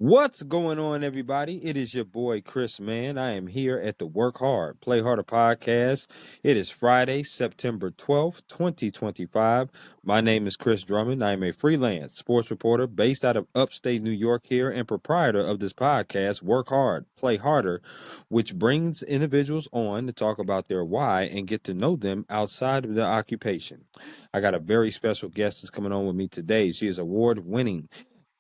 What's going on, everybody? It is your boy Chris, man. I am here at the Work Hard, Play Harder podcast. It is Friday, September 12th, 2025. My name is Chris Drummond. I am a freelance sports reporter based out of upstate New York here and proprietor of this podcast, Work Hard, Play Harder, which brings individuals on to talk about their why and get to know them outside of their occupation. I got a very special guest that's coming on with me today. She is award-winning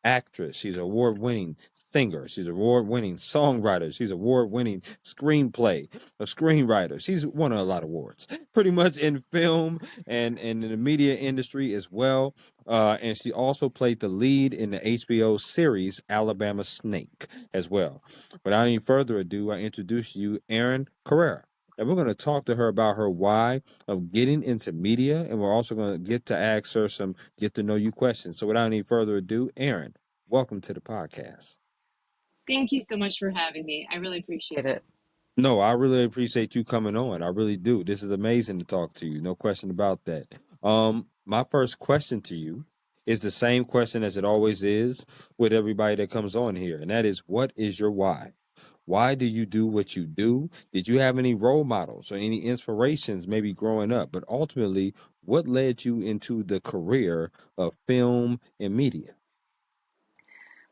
actress. She's an award-winning singer. She's an award-winning songwriter. She's award-winning a screenwriter. She's won a lot of awards, pretty much in film and in the media industry as well. And she also played the lead in the HBO series Alabama Snake as well. Without any further ado, I introduce you Erin Carere. And we're going to talk to her about her why of getting into media, and we're also going to get to ask her some get to know you questions. So without any further ado, Erin, welcome to the podcast. Thank you so much for having me. I really appreciate it. No, I really appreciate you coming on. I really do. This is amazing to talk to you. No question about that. My first question to you is the same question as it always is with everybody that comes on here, and that is, what is your why? Why do you do what you do? Did you have any role models or any inspirations maybe growing up? But ultimately, what led you into the career of film and media?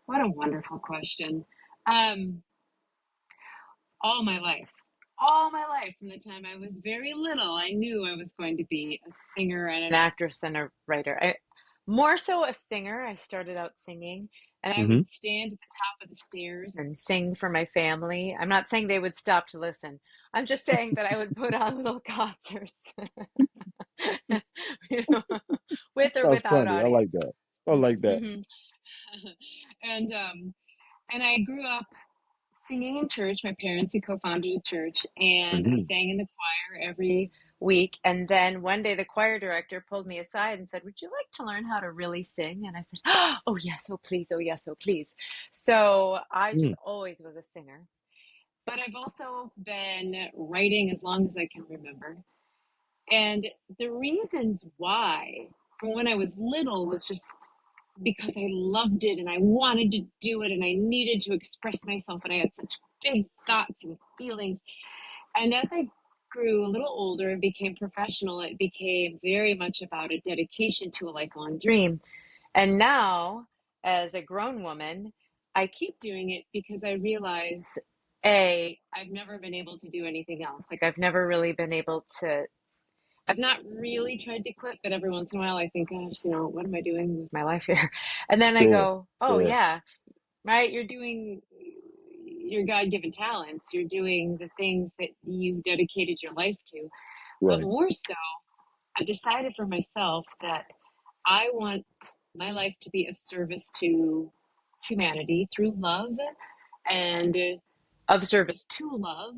What a wonderful question. Um, all my life, from the time I was very little, I knew I was going to be a singer and an actress and a writer. More so a singer. I started out singing, and I Hmm. would stand at the top of the stairs and sing for my family. I'm not saying they would stop to listen. I'm just saying that I would put on little concerts, you know, with or That's without funny. I like audience. that. I like that. Mhm. And I grew up singing in church. My parents had co-founded a church, and I Hmm. sang in the choir every week. And then one day, the choir director pulled me aside and said, "Would you like to learn how to really sing?" And I said, "Oh yes, oh please, oh yes, oh please." So I just always was a singer. But I've also been writing as long as I can remember. And the reasons why, from when I was little, was just because I loved it and I wanted to do it and I needed to express myself and I had such big thoughts and feelings. And as I grew a little older and became professional, it became very much about a dedication to a lifelong dream. And now, as a grown woman, I keep doing it because I realize, A, I've never been able to do anything else. Like, I've never really been able to I've not really tried to quit, but every once in a while I think, gosh, what am I doing with my life here? And then I Sure. go, oh, Sure. yeah, right? You're doing your God-given talents. You're doing the things that you dedicated your life to. But Right. more so, I decided for myself that I want my life to be of service to humanity through love and of service to love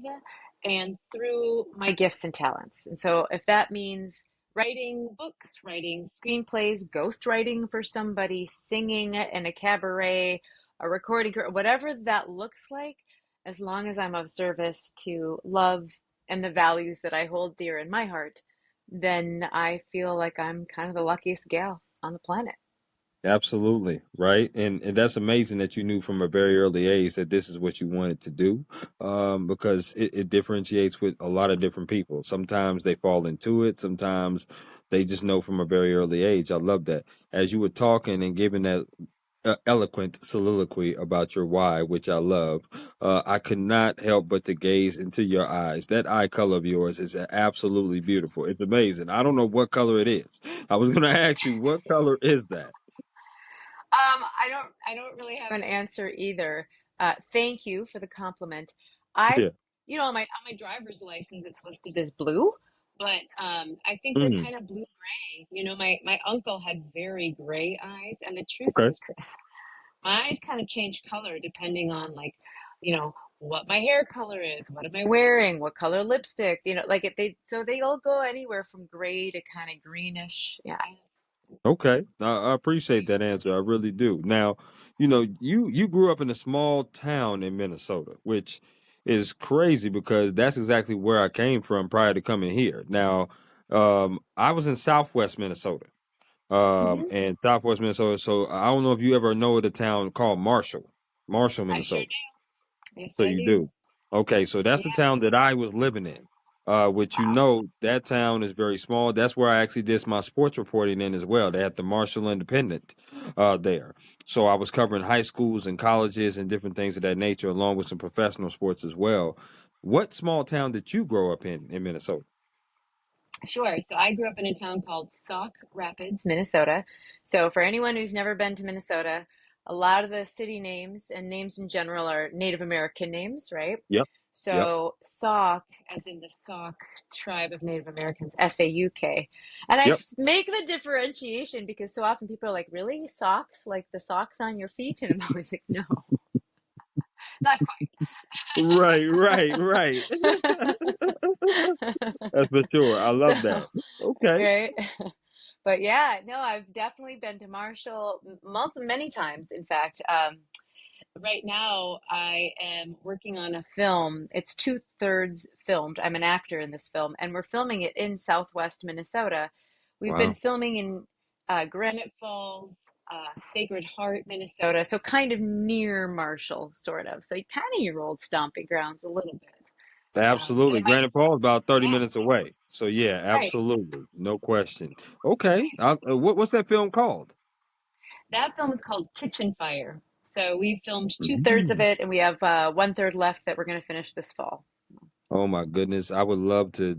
and through my gifts and talents. And so if that means writing books, writing screenplays, ghost writing for somebody, singing in a cabaret, a recording, whatever that looks like, as long as I'm of service to love and the values that I hold dear in my heart, then I feel like I'm kind of the luckiest gal on the planet. Absolutely. Right. And that's amazing that you knew from a very early age that this is what you wanted to do. Because it differentiates with a lot of different people. Sometimes they fall into it. Sometimes they just know from a very early age. I love that. As you were talking and giving that eloquent soliloquy about your why, which I love, I could not help but to gaze into your eyes. That eye color of yours is absolutely beautiful. It's amazing. I don't know what color it is. I was going to ask you, what color is that? I don't really have an answer either. Thank you for the compliment. I, Yeah. on my driver's license, it's listed as blue, but I think they're Mm, kind of blue gray. My uncle had very gray eyes, and the truth okay. is, Chris, my eyes kind of change color depending on what my hair color is, what am I wearing, what color lipstick, so they all go anywhere from gray to kind of greenish. Yeah. Okay. I appreciate that answer. I really do. Now, you grew up in a small town in Minnesota, which is crazy because that's exactly where I came from prior to coming here. Now, I was in Southwest Minnesota. Mhm. And Southwest Minnesota. So I don't know if you ever know of the town called Marshall. Marshall, I sure Minnesota. do. Yes, So I you do. do. Okay, so that's the Yeah. town that I was living in. Which that town is very small. That's where I actually did my sports reporting in as well. They had the Marshall Independent there. So I was covering high schools and colleges and different things of that nature, along with some professional sports as well. What small town did you grow up in Minnesota? Sure. So I grew up in a town called Sauk Rapids, Minnesota. So for anyone who's never been to Minnesota, a lot of the city names and names in general are Native American names, right? Yep. Yep. So Sauk, as in the Sauk tribe of Native Americans, Sauk. And Yep. make the differentiation because so often people are like, really? Socks? Like the socks on your feet? And I'm always like, no, not Right, right, right. quite. That's for sure. I So, love that. Okay. right? But yeah, no, I've definitely been to Marshall many times. In fact, right now I am working on a film. It's two-thirds filmed. I'm an actor in this film, and we're filming it in Southwest Minnesota. We've been Wow. filming in Granite Falls, Sacred Heart, Minnesota, so kind of near Marshall, sort of. So kind of your old stomping grounds a little bit. So Absolutely. it might, Granite Falls about 30 yeah, minutes away. So yeah, right. absolutely. No question. Okay. What's that film called? That film is called Kitchen Fire. So we filmed two-thirds of Mhm. it, and we have one-third left that we're going to finish this fall. Oh my goodness. I would love to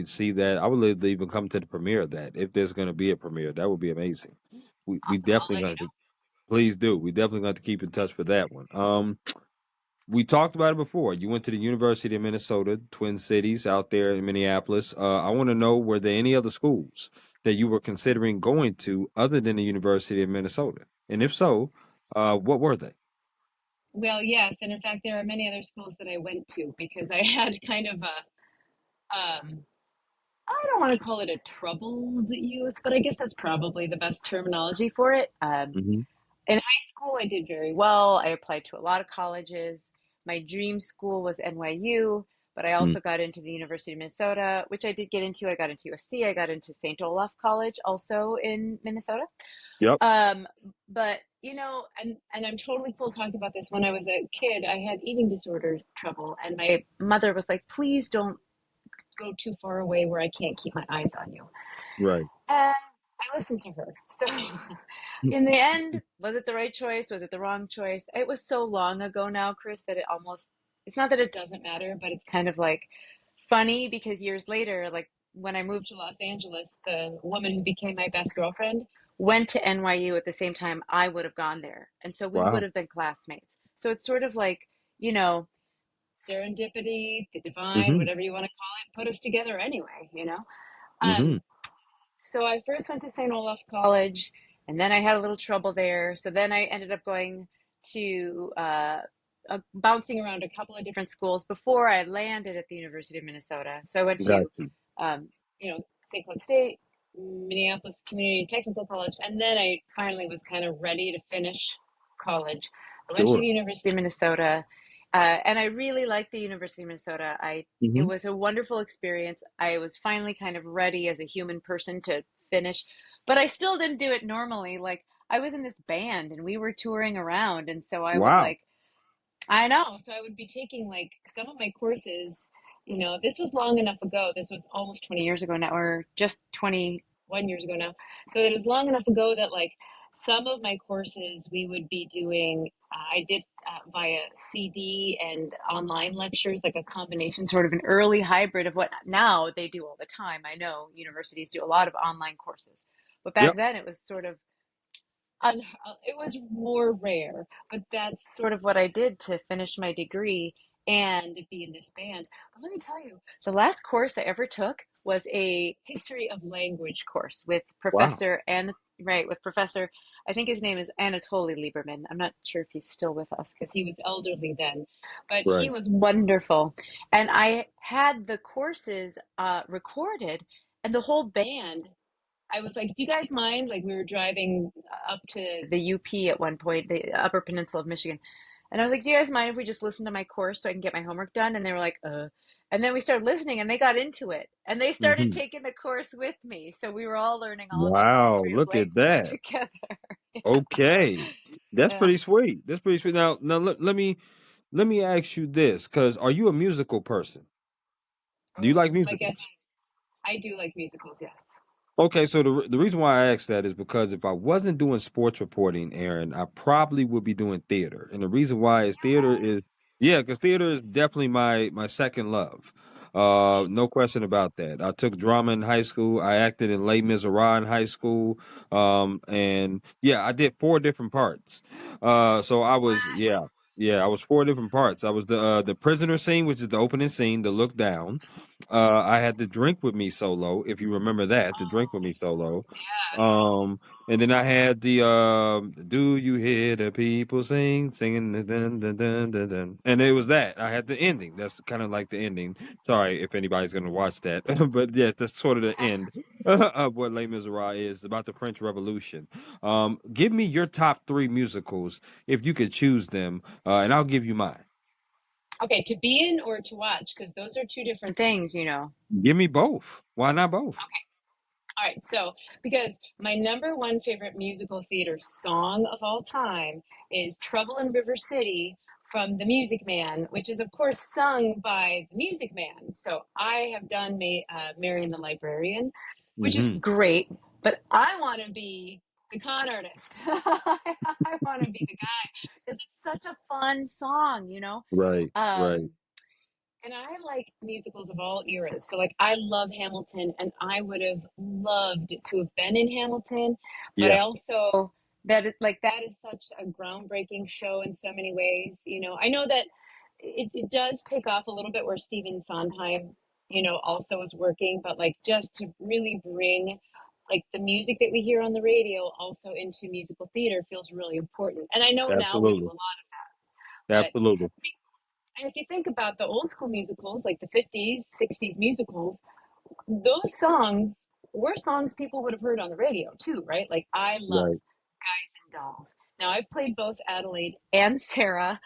see that. I would love to even come to the premiere of that. If there's going to be a premiere, that would be amazing. We Awesome. I'll definitely let you going to please do. We definitely going to keep in touch for that one. We talked about it before. You went to the University of Minnesota, Twin Cities, out there in Minneapolis. I want to know, were there any other schools that you were considering going to other than the University of Minnesota? And if so, what were they? know. Well, yes, and in fact, there are many other schools that I went to because I had kind of I don't want to call it a troubled youth, but I guess that's probably the best terminology for it. Hmm. In high school, I did very well. I applied to a lot of colleges. My dream school was NYU, but I Mm. also got into the University of Minnesota, which I did get into. I got into USC. I got into St. Olaf College, also in Minnesota. Yep. Um, but and I'm totally cool talking about this. When I was a kid, I had eating disorder trouble, and my mother was like, "Please don't go too far away where I can't keep my eyes on you." Right. And I listened to her. So in the end, was it the right choice? Was it the wrong choice? It was so long ago now, Chris, that it's not that it doesn't matter, but it's kind of like funny because years later, like when I moved to Los Angeles, the woman who became my best girlfriend went to NYU at the same time I would have gone there. And so we would Wow. have been classmates. So it's sort of like, you know, serendipity, the divine, Hmm. whatever you want to call it, put us together anyway. Hmm. Um, so I first went to St. Olaf College, and then I had a little trouble there. So then I ended up going to bouncing around a couple of different schools before I landed at the University of Minnesota. So I went Got to, you. um, St. Cloud State, Minneapolis Community Technical College, and then I finally was kind of ready to finish college. I went to Sure. the University of Minnesota, and I really liked the University of Minnesota. It Hmm. was a wonderful experience. I was finally kind of ready as a human person to finish, but I still didn't do it normally. Like I was in this band and we were touring around, and so I would Wow. like I know. So I would be taking like some of my courses, this was long enough ago. This was almost 20 years ago now, or just 21 years ago now. So it was long enough ago that like some of my courses we would be doing, I did via CD and online lectures, like a combination, sort of an early hybrid of what now they do all the time. I know universities do a lot of online courses, but back Yep. then it was sort of it was more rare, but that's sort of what I did to finish my degree and be in this band. But let me tell you, the last course I ever took was a history of language course with Wow. Professor, I think his name is Anatoly Lieberman. I'm not sure if he's still with us because he was elderly then, but he Right. was wonderful. And I had the courses recorded, and the whole band I was like, "Do you guys mind?" Like we were driving up to the UP at one point, the Upper Peninsula of Michigan. And I was like, "Do you guys mind if we just listen to my course so I can get my homework done?" And they were like, "Uh." And then we started listening and they got into it. And they started Hmm. taking the course with me. So we were all learning all about the Wow. history of Look at language that. together. Yeah. Okay. That's Yeah. pretty sweet. That's pretty sweet. Now let me ask you this, because are you a musical person? Do you Oh, like like as musicals? in, I do like musicals, yes. Okay, so the reason why I asked that is because if I wasn't doing sports reporting, Aaron, I probably would be doing theater. And the reason why is theater is, yeah, because theater is definitely my second love. No question about that. I took drama in high school. I acted in Les Miserables in high school. And yeah, I did four different parts. So I was, yeah. Yeah, I was four different parts. I was the prisoner scene, which is the opening scene, the look down. I had the Drink With Me solo, if you remember that, the Drink With Me solo. Um, and then I had the Do You Hear the People Singing the dun dun dun dun dun. And it was that. I had the ending. That's kind of like the ending. Sorry if anybody's gonna watch that. But yeah, that's sort of the end of what Les Miserables is about the French Revolution. Give me your top three musicals if you could choose them, and I'll give you mine. Okay, to be in or to watch, because those are two different things, you know. Give me both. Why not both? All right, so because my number one favorite musical theater song of all time is Trouble in River City from The Music Man, which is, of course, sung by The Music Man. So I have done Marion the Librarian, which is Hmm. great, but I want to be the con artist. I want to be the guy because it's such a fun song, you know? Right, right. Um, and I like musicals of all eras. So like I love Hamilton and I would have loved to have been in Hamilton, but I Yeah, also that is such a groundbreaking show in so many ways. You know, I know that it does take off a little bit where Stephen Sondheim, you know, also is working, but like just to really bring like the music that we hear on the radio also into musical theater feels really important. And I know now we do a absolutely, lot, but absolutely. and if you think about the old school musicals, like the 50s, 60s musicals, those songs were songs people would have heard on the radio too, right? Like I love Right. Guys and Dolls. Now I've played both Adelaide and Sarah.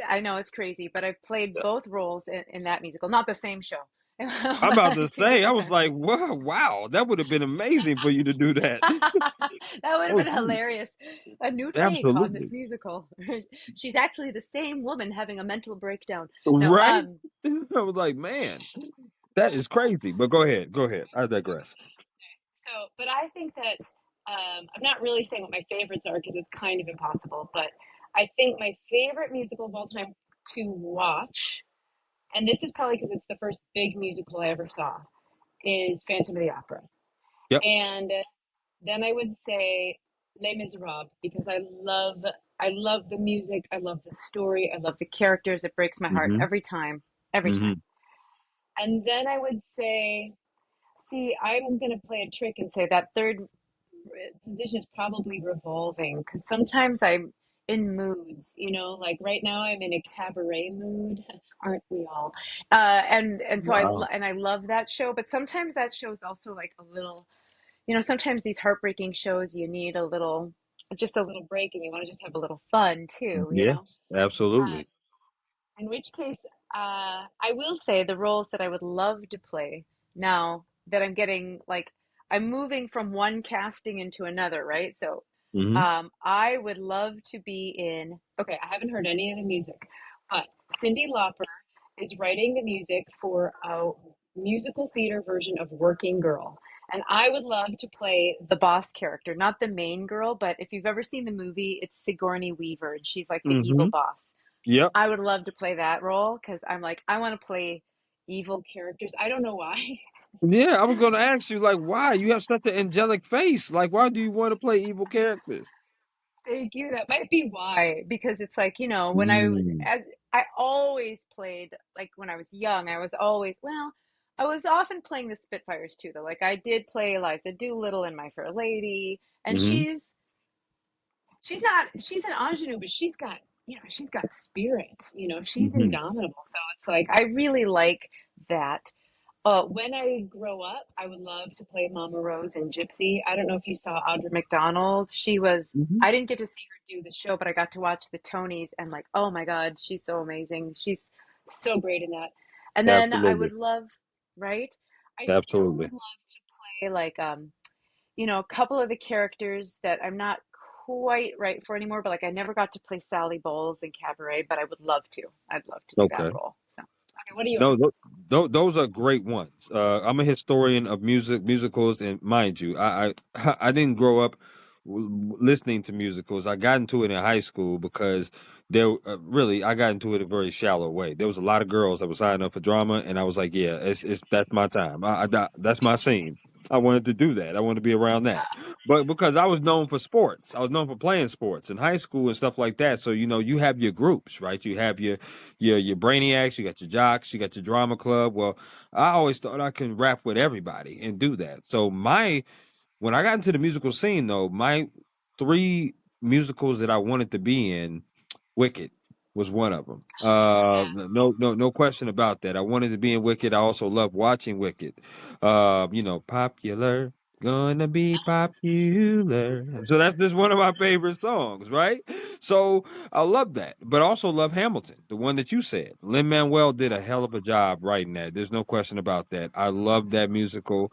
I know it's crazy, but I've played both roles in that musical. Not the same show, I'm about to but two say, I different was times. like, wow, wow, that would have been amazing for you to do that. That would have Oh, been geez. hilarious. A new take on this Absolutely. musical. She's actually the same woman having a mental breakdown. No, Right? I was like, man, that is crazy. But go ahead, go ahead. I digress. so, but I think that I'm not really saying what my favorites are because it's kind of impossible. But I think my favorite musical of all time to watch, and this is probably because it's the first big musical I ever saw, is Phantom of the Opera. Yep. And then I would say Les Miserables because I love the music, I love the story, I love the characters. It breaks my heart Mm-hmm. every time, every time. Mm-hmm. And then I would say, see, I'm going to play a trick and say that third position is probably revolving because sometimes I'm in moods, you know, like right now I'm in a cabaret mood, aren't we all? And so Wow. and I love that show, but sometimes that show is also like a little, you know, sometimes these heartbreaking shows you need a little, just a little break, and you want to just have a little fun too, you Yeah, know. absolutely. In which case, I will say the roles that I would love to play now that I'm getting like I'm moving from one casting into another, right? So, Mm-hmm. I would love to be in. Okay, I haven't heard any of the music, but Cyndi Lauper is writing the music for a musical theater version of Working Girl. And I would love to play the boss character, not the main girl, but if you've ever seen the movie, it's Sigourney Weaver, and she's like the evil Mm-hmm. boss. Yep. I would love to play that role because I'm like, I want to play evil characters. I don't know why. Yeah, I was gonna ask you, like, why? You have such an angelic face. Like, why do you want to play evil characters? Thank you. That might be why. Because it's like, you know, Mm. as I always played, like when I was young, I was always, well, I was often playing the Spitfires too, though. Like I did play Eliza Doolittle in My Fair Lady, and Mm-hmm. she's not, she's an ingenue, but she's got, you know, she's got spirit, you know, she's Mm-hmm. indomitable. So it's like, I really like that. When I grow up, I would love to play Mama Rose and Gypsy. I don't know if you saw Audra McDonald. Mm-hmm. I didn't get to see her do the show, but I got to watch the Tonys and like, oh my God, she's so amazing. She's so great in that. And then I Absolutely. would love, right? I still Absolutely. would love to play like, you know, a couple of the characters that I'm not quite right for anymore, but like I never got to play Sally Bowles in Cabaret, but I would love to. I'd love to do that Okay. role. So, okay, what are yours? No, those are great ones. I'm a historian of musicals, and mind you, I didn't grow up listening to musicals. I got into it in high school because there really I got into it a very shallow way. There was a lot of girls that were signing up for drama, and I was like, yeah, it's that's my time. That's my scene. I wanted to do that. I wanted to be around that. But because I was known for sports, I was known for playing sports in high school and stuff like that. So you have your groups, right? You have your brainiacs, you got your jocks, you got your drama club. Well, I always thought I can rap with everybody and do that. So my when I got into the musical scene, though, my three musicals that I wanted to be in, Wicked was one of them. No question about that. I wanted to be in Wicked. I also love watching Wicked. Popular, gonna be popular. So that's just one of my favorite songs, right? So I love that, but also love Hamilton, the one that you said. Lin Manuel did a hell of a job writing that. There's no question about that. I love that musical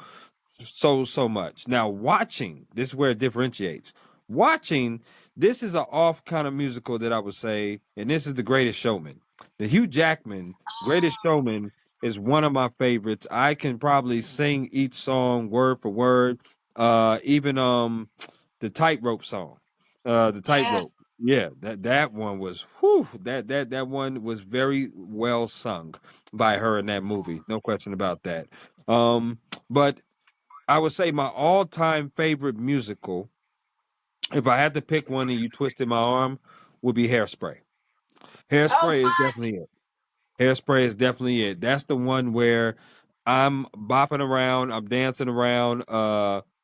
so much. Now watching, this is where it differentiates. Watching, this is an off kind of musical that I would say, and this is The Greatest Showman. The Hugh Jackman Greatest Showman is one of my favorites. I can probably sing each song word for word. Even the Tightrope song. The Yeah. Tightrope. Yeah, that one was whew, that one was very well sung by her in that movie. No question about that. But I would say my all-time favorite musical, if I had to pick one and you twisted my arm, would be Hairspray. Oh, Hairspray is fun. definitely it. Hairspray is definitely it. That's the one where I'm bopping around, I'm dancing around.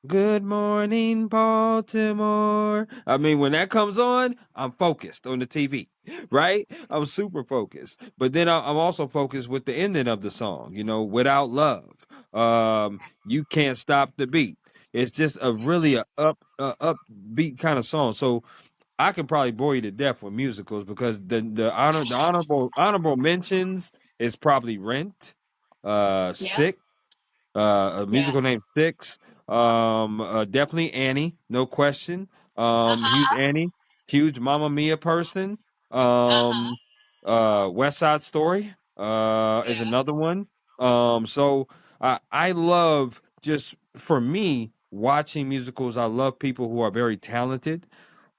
Good morning, Baltimore. I mean, when that comes on, I'm focused on the TV, right? I'm super focused. But then I'm also focused with the ending of the song. Without love, you can't stop the beat. It's just a really upbeat kind of song. So I could probably bore you to death with musicals because the honorable mentions is probably Rent, Yep. Sick, a Yeah. musical named Six, definitely Annie, no question. Huge Uh-huh. Annie, huge Mamma Mia person. Uh-huh. Um, West Side Story, is Yeah. another one. So I love just for me watching musicals. I love people who are very talented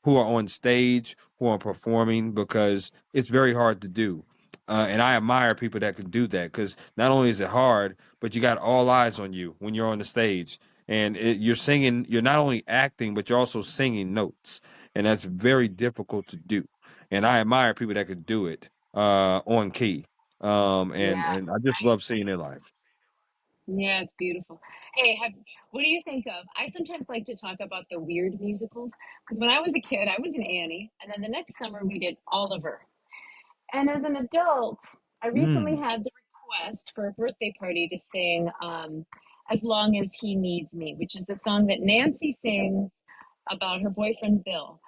who are on stage, who are performing, because it's very hard to do. And I admire people that can do that because not only is it hard, but you got all eyes on you when you're on the stage. And you're singing, you're not only acting, but you're also singing notes. And that's very difficult to do. And I admire people that can do it on key. And, Yeah. and I just love seeing their life. Yeah, it's beautiful. Hey, what do you think of? I sometimes like to talk about the weird musicals because when I was a kid, I was in Annie, and then the next summer we did Oliver. And as an adult, I recently Mm, had the request for a birthday party to sing As Long as He Needs Me, which is the song that Nancy sings about her boyfriend Bill.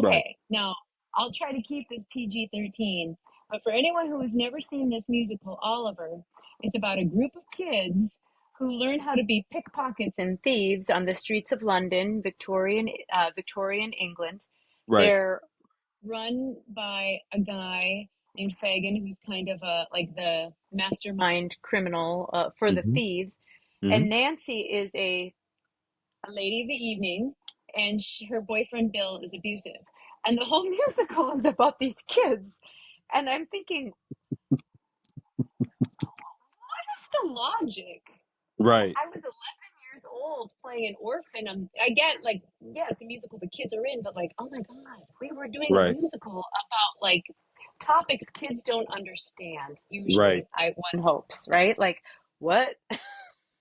right, Okay, now I'll try to keep this PG-13, but for anyone who has never seen this musical, Oliver, it's about a group of kids who learn how to be pickpockets and thieves on the streets of London, Victorian England. right. They're run by a guy named Fagin, who's kind of like the mastermind criminal for the Hmm. thieves. Hmm. And Nancy is a lady of the evening, and her boyfriend Bill is abusive. And the whole musical is about these kids. And I'm thinking, what's the logic? Right, I was 11 years old playing an orphan. I get like, yeah, it's a musical the kids are in, but like, oh my God, we were doing a right, musical about like topics kids don't understand. right. Usually, one hopes, right? Like, what?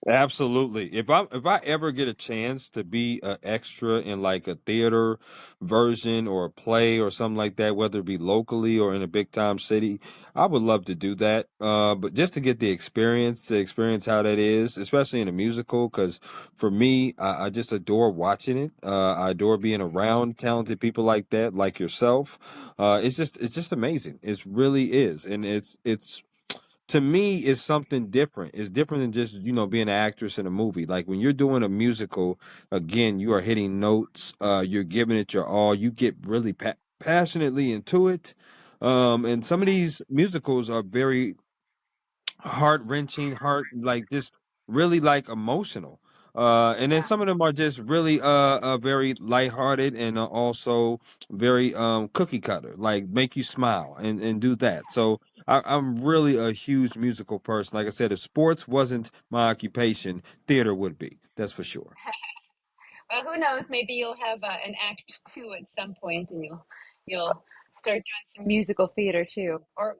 Absolutely. If I ever get a chance to be an extra in like a theater version or a play or something like that, whether it be locally or in a big time city, I would love to do that. But just to get the experience, to experience how that is, especially in a musical, because for me, I just adore watching it. I adore being around talented people like that, like yourself. It's just amazing. It really is, and it's to me is something different. It's different than just, being an actress in a movie. Like when you're doing a musical, again, you are hitting notes, you're giving it your all, you get really passionately into it. And some of these musicals are very heart wrenching, heart like just really like emotional. And then some of them are just really very lighthearted and also very cookie cutter, like make you smile and do that. So I'm really a huge musical person. Like I said, if sports wasn't my occupation, theater would be. That's for sure. Well, who knows? Maybe you'll have an act two at some point, and you'll start doing some musical theater too, or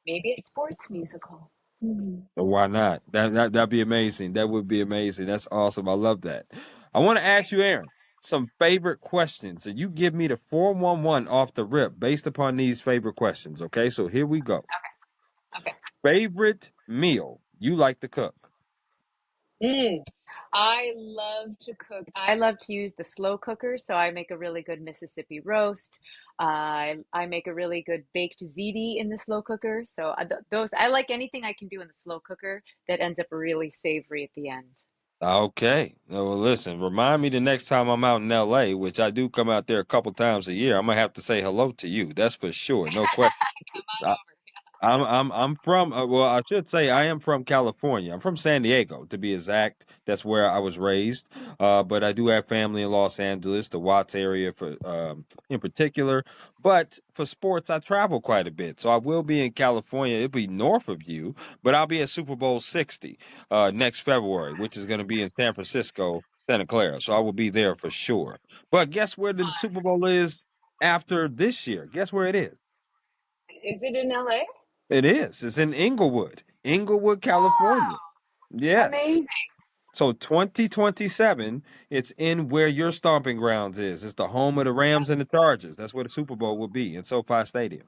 maybe a sports musical. Hmm. So why not? That'd be amazing. That would be amazing. That's awesome. I love that. I want to ask you, Aaron, some favorite questions. And you give me the 411 off the rip based upon these favorite questions. Okay, so here we go. Okay. Favorite meal you like to cook? Mm. I love to cook. I love to use the slow cooker, so I make a really good Mississippi roast. I make a really good baked ziti in the slow cooker. So those I like anything I can do in the slow cooker that ends up really savory at the end. Okay. Well, listen, remind me the next time I'm out in LA, which I do come out there a couple times a year. I'm gonna have to say hello to you. That's for sure. No question. Come on over. I'm from well, I should say I am from California. I'm from San Diego to be exact. That's where I was raised. But I do have family in Los Angeles, the Watts area for in particular. But for sports, I travel quite a bit. So I will be in California. It'll be north of you, but I'll be at Super Bowl 60 next February, which is going to be in San Francisco, Santa Clara. So I will be there for sure. But guess where the Super Bowl is after this year? Guess where it is? Is it in LA? It is. It's in Inglewood, California. Wow, Yes. amazing. So 2027, it's in where your stomping grounds is. It's the home of the Rams and the Chargers. That's where the Super Bowl will be in SoFi Stadium.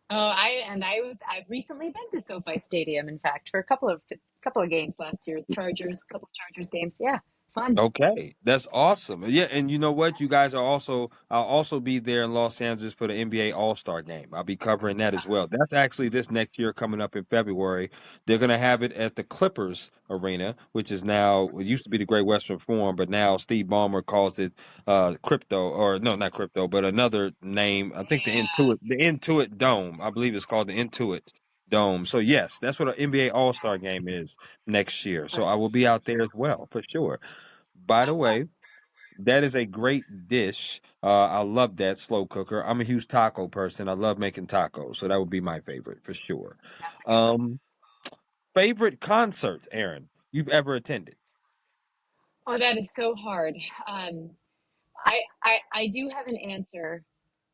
Oh, I've recently been to SoFi Stadium, in fact, for a couple of games last year. Chargers, couple Chargers games. Yeah, fun. Okay, that's awesome. Yeah, and you know what? You guys are also I'll also be there in Los Angeles for the NBA All-Star game. I'll be covering that as well. That's actually this next year coming up in February. They're going to have it at the Clippers Arena, which is now it used to be the Great Western Forum, but now Steve Ballmer calls it Crypto or no, not Crypto, but another name. I think the Intuit Dome. I believe it's called the Intuit Dome. So yes, that's what an NBA All-Star game is next year. So Fun. I will be out there as well for sure. By the Oh, fun. way, that is a great dish. I love that slow cooker. I'm a huge taco person. I love making tacos, so that would be my favorite for sure. That's a good one. Um, favorite concert, Aaron, you've ever attended? Oh, that is so hard. Um, I do have an answer,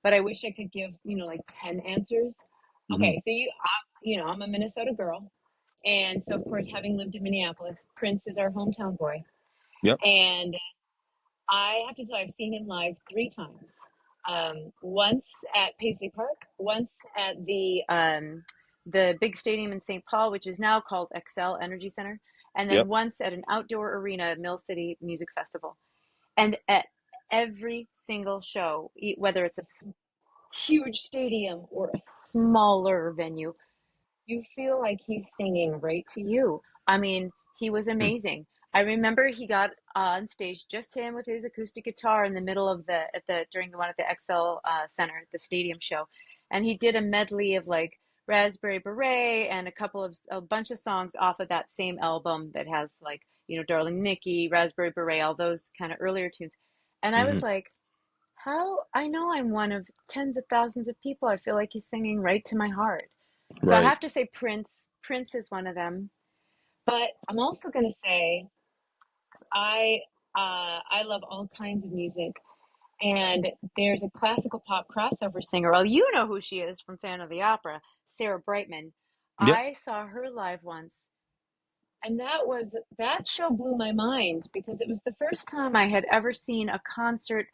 but I wish I could give, like 10 answers. Hmm. Okay, so I'm a Minnesota girl, and so of course, having lived in Minneapolis, Prince is our hometown boy, Yep. and I have to tell you, I've seen him live three times. Once at Paisley Park, once at the big stadium in St. Paul, which is now called Xcel Energy Center, and then Yep. once at an outdoor arena at Mill City Music Festival. And at every single show, whether it's a huge stadium or a smaller venue, you feel like he's singing right to you. I mean, he was Mm. amazing. I remember he got on stage, just him with his acoustic guitar in the middle of the during the one at the XL Center, the stadium show, and he did a medley of like Raspberry Beret and a bunch of songs off of that same album that has like Darling Nikki, Raspberry Beret, all those kind of earlier tunes, and I was Hmm. like, how I know I'm one of tens of thousands of people. I feel like he's singing right to my heart. So I Right. have to say Prince. Prince is one of them. But I'm also going to say I I love all kinds of music. And there's a classical pop crossover singer. Well, you know who she is from Fan of the Opera, Sarah Brightman. Yep. I saw her live once, and that show blew my mind because it was the first time I had ever seen a concert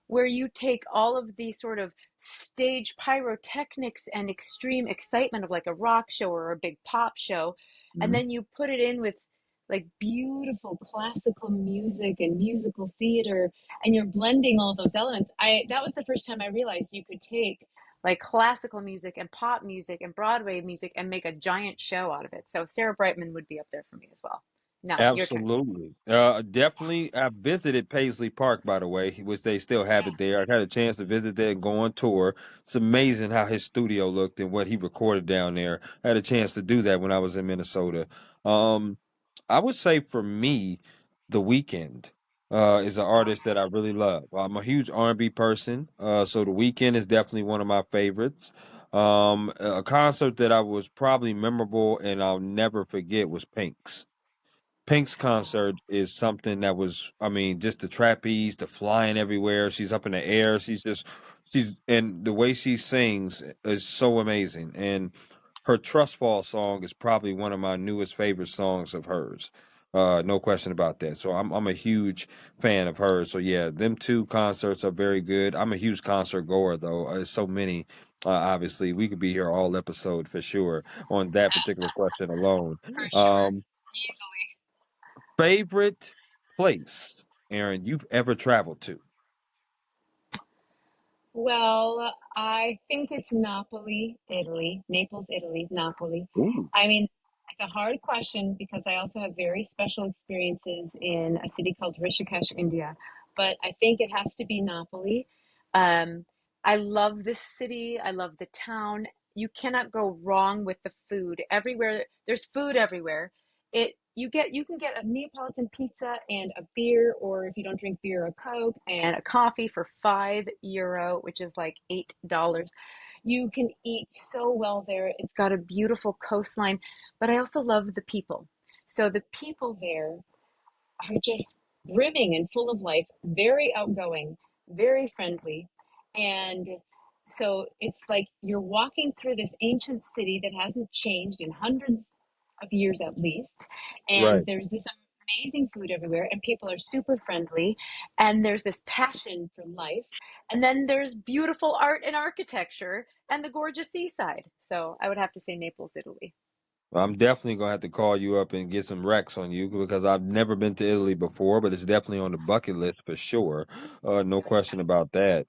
where you take all of the sort of stage pyrotechnics and extreme excitement of like a rock show or a big pop show, and Hmm. then you put it in with like beautiful classical music and musical theater, and you're blending all those elements. I That was the first time I realized you could take like classical music and pop music and Broadway music and make a giant show out of it. So Sarah Brightman would be up there for me as well. Now, your turn. Absolutely. Definitely. I visited Paisley Park, by the way, which they still have Yeah. it there. I had a chance to visit there and go on tour. It's amazing how his studio looked and what he recorded down there. I had a chance to do that when I was in Minnesota. Um, I would say for me, The Weeknd is an artist that I really love. I'm a huge R&B person, so The Weeknd is definitely one of my favorites. A concert that I was probably memorable and I'll never forget was Pink's. Pink's concert is something that was, I mean, just the trapeze, the flying everywhere. She's up in the air. And the way she sings is so amazing. And her Trust Fall song is probably one of my newest favorite songs of hers. No question about that. So I'm a huge fan of hers. So yeah, them two concerts are very good. I'm a huge concert goer though. There's so many. Obviously, we could be here all episode for sure on that particular question alone. For sure. Um, Easily. Favorite place, Aaron, you've ever traveled to? Well, I think it's Napoli, Italy, Naples, Italy, Napoli. Ooh, I mean, it's a hard question because I also have very special experiences in a city called Rishikesh, India. But I think it has to be Napoli. Um, I love this city. I love the town. You cannot go wrong with the food. Everywhere, there's food everywhere. You can get a Neapolitan pizza and a beer, or if you don't drink beer, a Coke and a coffee for €5, which is like $8. You can eat so well there. It's got a beautiful coastline, but I also love the people. So the people there are just brimming and full of life, very outgoing, very friendly. And so it's like you're walking through this ancient city that hasn't changed in hundreds of years at least. And right. there's this amazing food everywhere, and people are super friendly. And there's this passion for life. And then there's beautiful art and architecture and the gorgeous seaside. So I would have to say Naples, Italy. I'm definitely gonna have to call you up and get some recs on you because I've never been to Italy before, but it's definitely on the bucket list for sure. No question about that.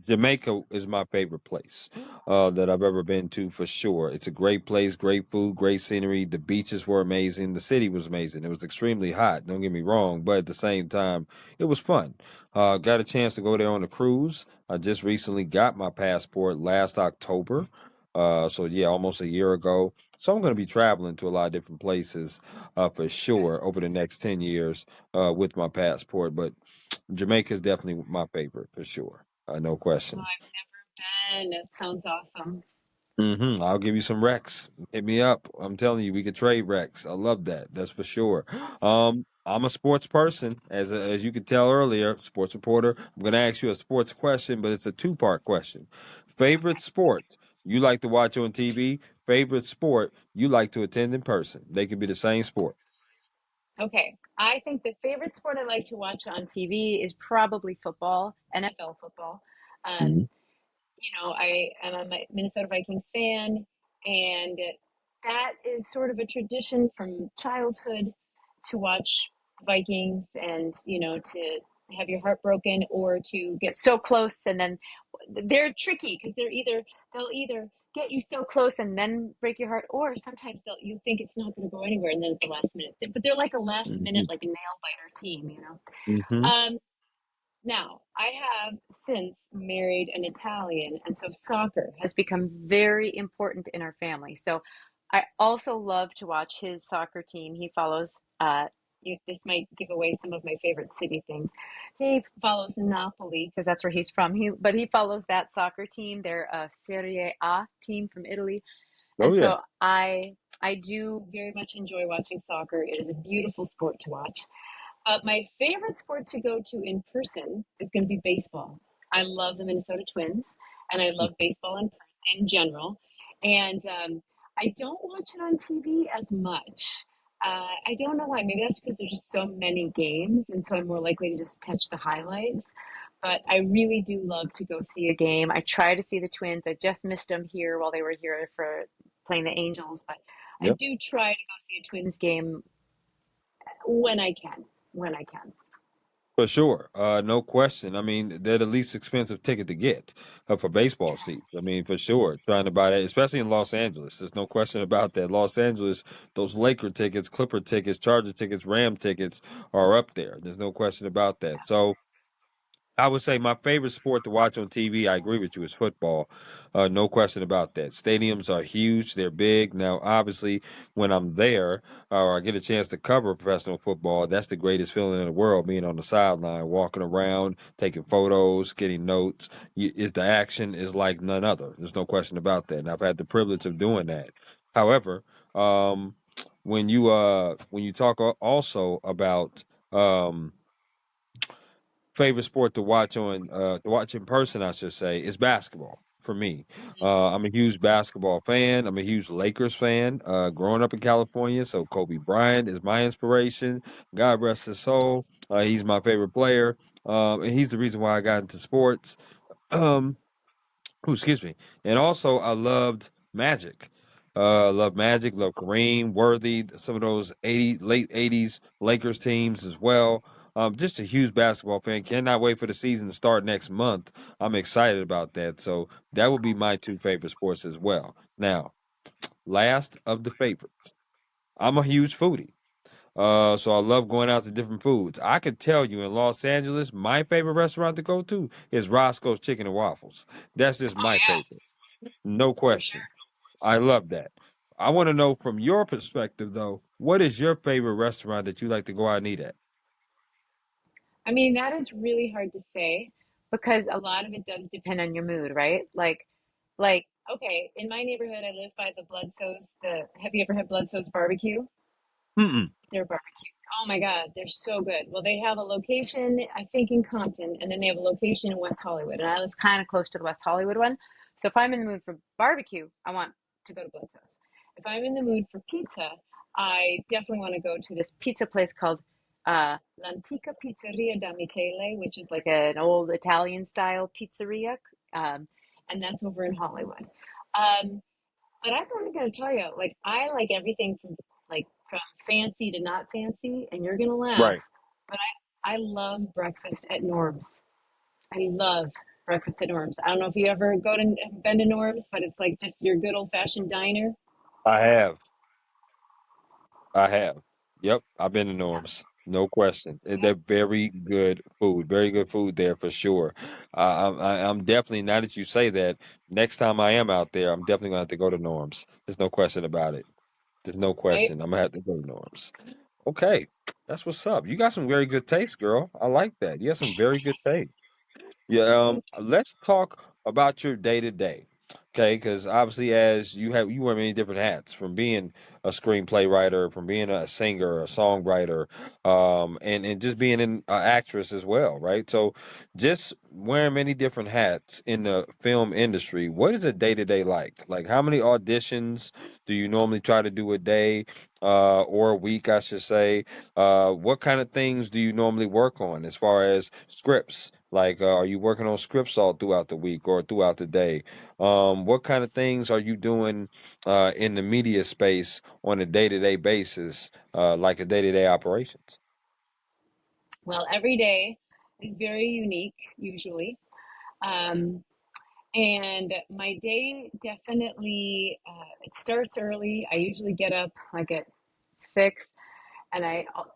Jamaica is my favorite place that I've ever been to for sure. It's a great place, great food, great scenery. The beaches were amazing. The city was amazing. It was extremely hot. Don't get me wrong, but at the same time, it was fun. Got a chance to go there on a cruise. I just recently got my passport last October. So yeah, almost a year ago. So I'm going to be traveling to a lot of different places for sure over the next 10 years with my passport. But Jamaica is definitely my favorite for sure. No Oh, question. I've never been. It sounds awesome. I'll give you some Rex. Hit me up. I'm telling you, we could trade Rex. I love that. That's for sure. I'm a sports person, as you could tell earlier, sports reporter. I'm going to ask you a sports question, but it's a two-part question. Favorite sport you like to watch on TV? Favorite sport you like to attend in person? They could be the same sport. Okay, I think the favorite sport I like to watch on TV is probably football, NFL football. Mhm. Um, I am a Minnesota Vikings fan, and that is sort of a tradition from childhood to watch Vikings and, to have your heart broken or to get so close and then they're tricky because they'll either get you so close and then break your heart, or sometimes you think it's not going to go anywhere and then at the last minute. But they're like a last minute, Mhm. like a nail biter team. Mhm. Um, now, I have since married an Italian, and so soccer has become very important in our family. So I also love to watch his soccer team. He follows, this might give away some of my favorite city things. He follows Napoli because that's where he's from. But he follows that soccer team. They're a Serie A team from Italy. Oh And yeah. so I do very much enjoy watching soccer. It is a beautiful sport to watch. My favorite sport to go to in person is going to be baseball. I love the Minnesota Twins, and I love baseball in general. And I don't watch it on TV as much. I don't know why. Maybe that's because there's just so many games, and so I'm more likely to just catch the highlights. But I really do love to go see a game. I try to see the Twins. I just missed them here while they were here for playing the Angels, but I Yep. do try to go see a Twins game when I can. When I can. For sure, no question. I mean, they're the least expensive ticket to get for baseball seats. I mean, for sure, trying to buy that, especially in Los Angeles. There's no question about that. Los Angeles, those Laker tickets, Clipper tickets, Charger tickets, Ram tickets are up there. There's no question about that. So I would say my favorite sport to watch on TV, I agree with you, is football. No question about that. Stadiums are huge, they're big. Now, obviously, when I'm there or I get a chance to cover professional football, that's the greatest feeling in the world, being on the sideline, walking around, taking photos, getting notes. Is the action is like none other. There's no question about that. And I've had the privilege of doing that. However, um, when you talk also about favorite sport to watch to watch in person, I should say, is basketball for me. I'm a huge basketball fan. I'm a huge Lakers fan. Growing up in California, so Kobe Bryant is my inspiration. God rest his soul. He's my favorite player, and he's the reason why I got into sports. Um, Ooh, excuse me. And also, I loved Magic. Love Magic, love Kareem, Worthy, some of those late '80s Lakers teams as well. Just a huge basketball fan. Cannot wait for the season to start next month. I'm excited about that. So that would be my two favorite sports as well. Now, last of the favorites. I'm a huge foodie. So I love going out to different foods. I could tell you in Los Angeles, my favorite restaurant to go to is Roscoe's Chicken and Waffles. That's just Oh my yeah, favorite. No for sure. question. I love that. I want to know from your perspective, though, what is your favorite restaurant that you like to go out and eat at? I mean, that is really hard to say because a lot of it does depend on your mood, right? Like, okay, in my neighborhood, I live by the Bloodsow's. Have you ever had Bloodsow's barbecue? Mm-mm. Their barbecue. Oh my God, they're so good. Well, they have a location, I think, in Compton, and then they have a location in West Hollywood. And I live kind of close to the West Hollywood one. So if I'm in the mood for barbecue, I want to go to Bloodsow's. If I'm in the mood for pizza, I definitely want to go to this pizza place called L'Antica Pizzeria da Michele, which is like an old Italian style pizzeria. Um, and that's over in Hollywood. Um, but I'm gonna tell you, like I like everything from fancy to not fancy, and you're gonna laugh, Right. but I love breakfast at Norm's. I love breakfast at Norm's. I don't know if you ever been to Norm's, but it's like just your good old fashioned diner. I have. I have. Yep. I've been to Yeah. Norm's. No question. They're Yep. very good food. Very good food there for sure. I'm definitely, now that you say that, next time I am out there, I'm definitely going to have to go to Norm's. There's no question about it. There's no Right? question. I'm gonna have to go to Norm's. Okay, that's what's up. You got some very good taste, girl. I like that. You have some very good taste. Yeah, Thank let's talk about your day to day. Okay, because obviously, as you wear many different hats, from being a screenplay writer, from being a singer, a songwriter, and just being an actress as well, right? So, just wearing many different hats in the film industry. What is a day to day like? Like, how many auditions do you normally try to do a day, or a week, I should say? What kind of things do you normally work on as far as scripts? Like, are you working on scripts all throughout the week or throughout the day? What kind of things are you doing in the media space on a day to day basis, like a day to day operations? Well, every day is very unique, usually. Um, and my day definitely it starts early. I usually get up like at 6. And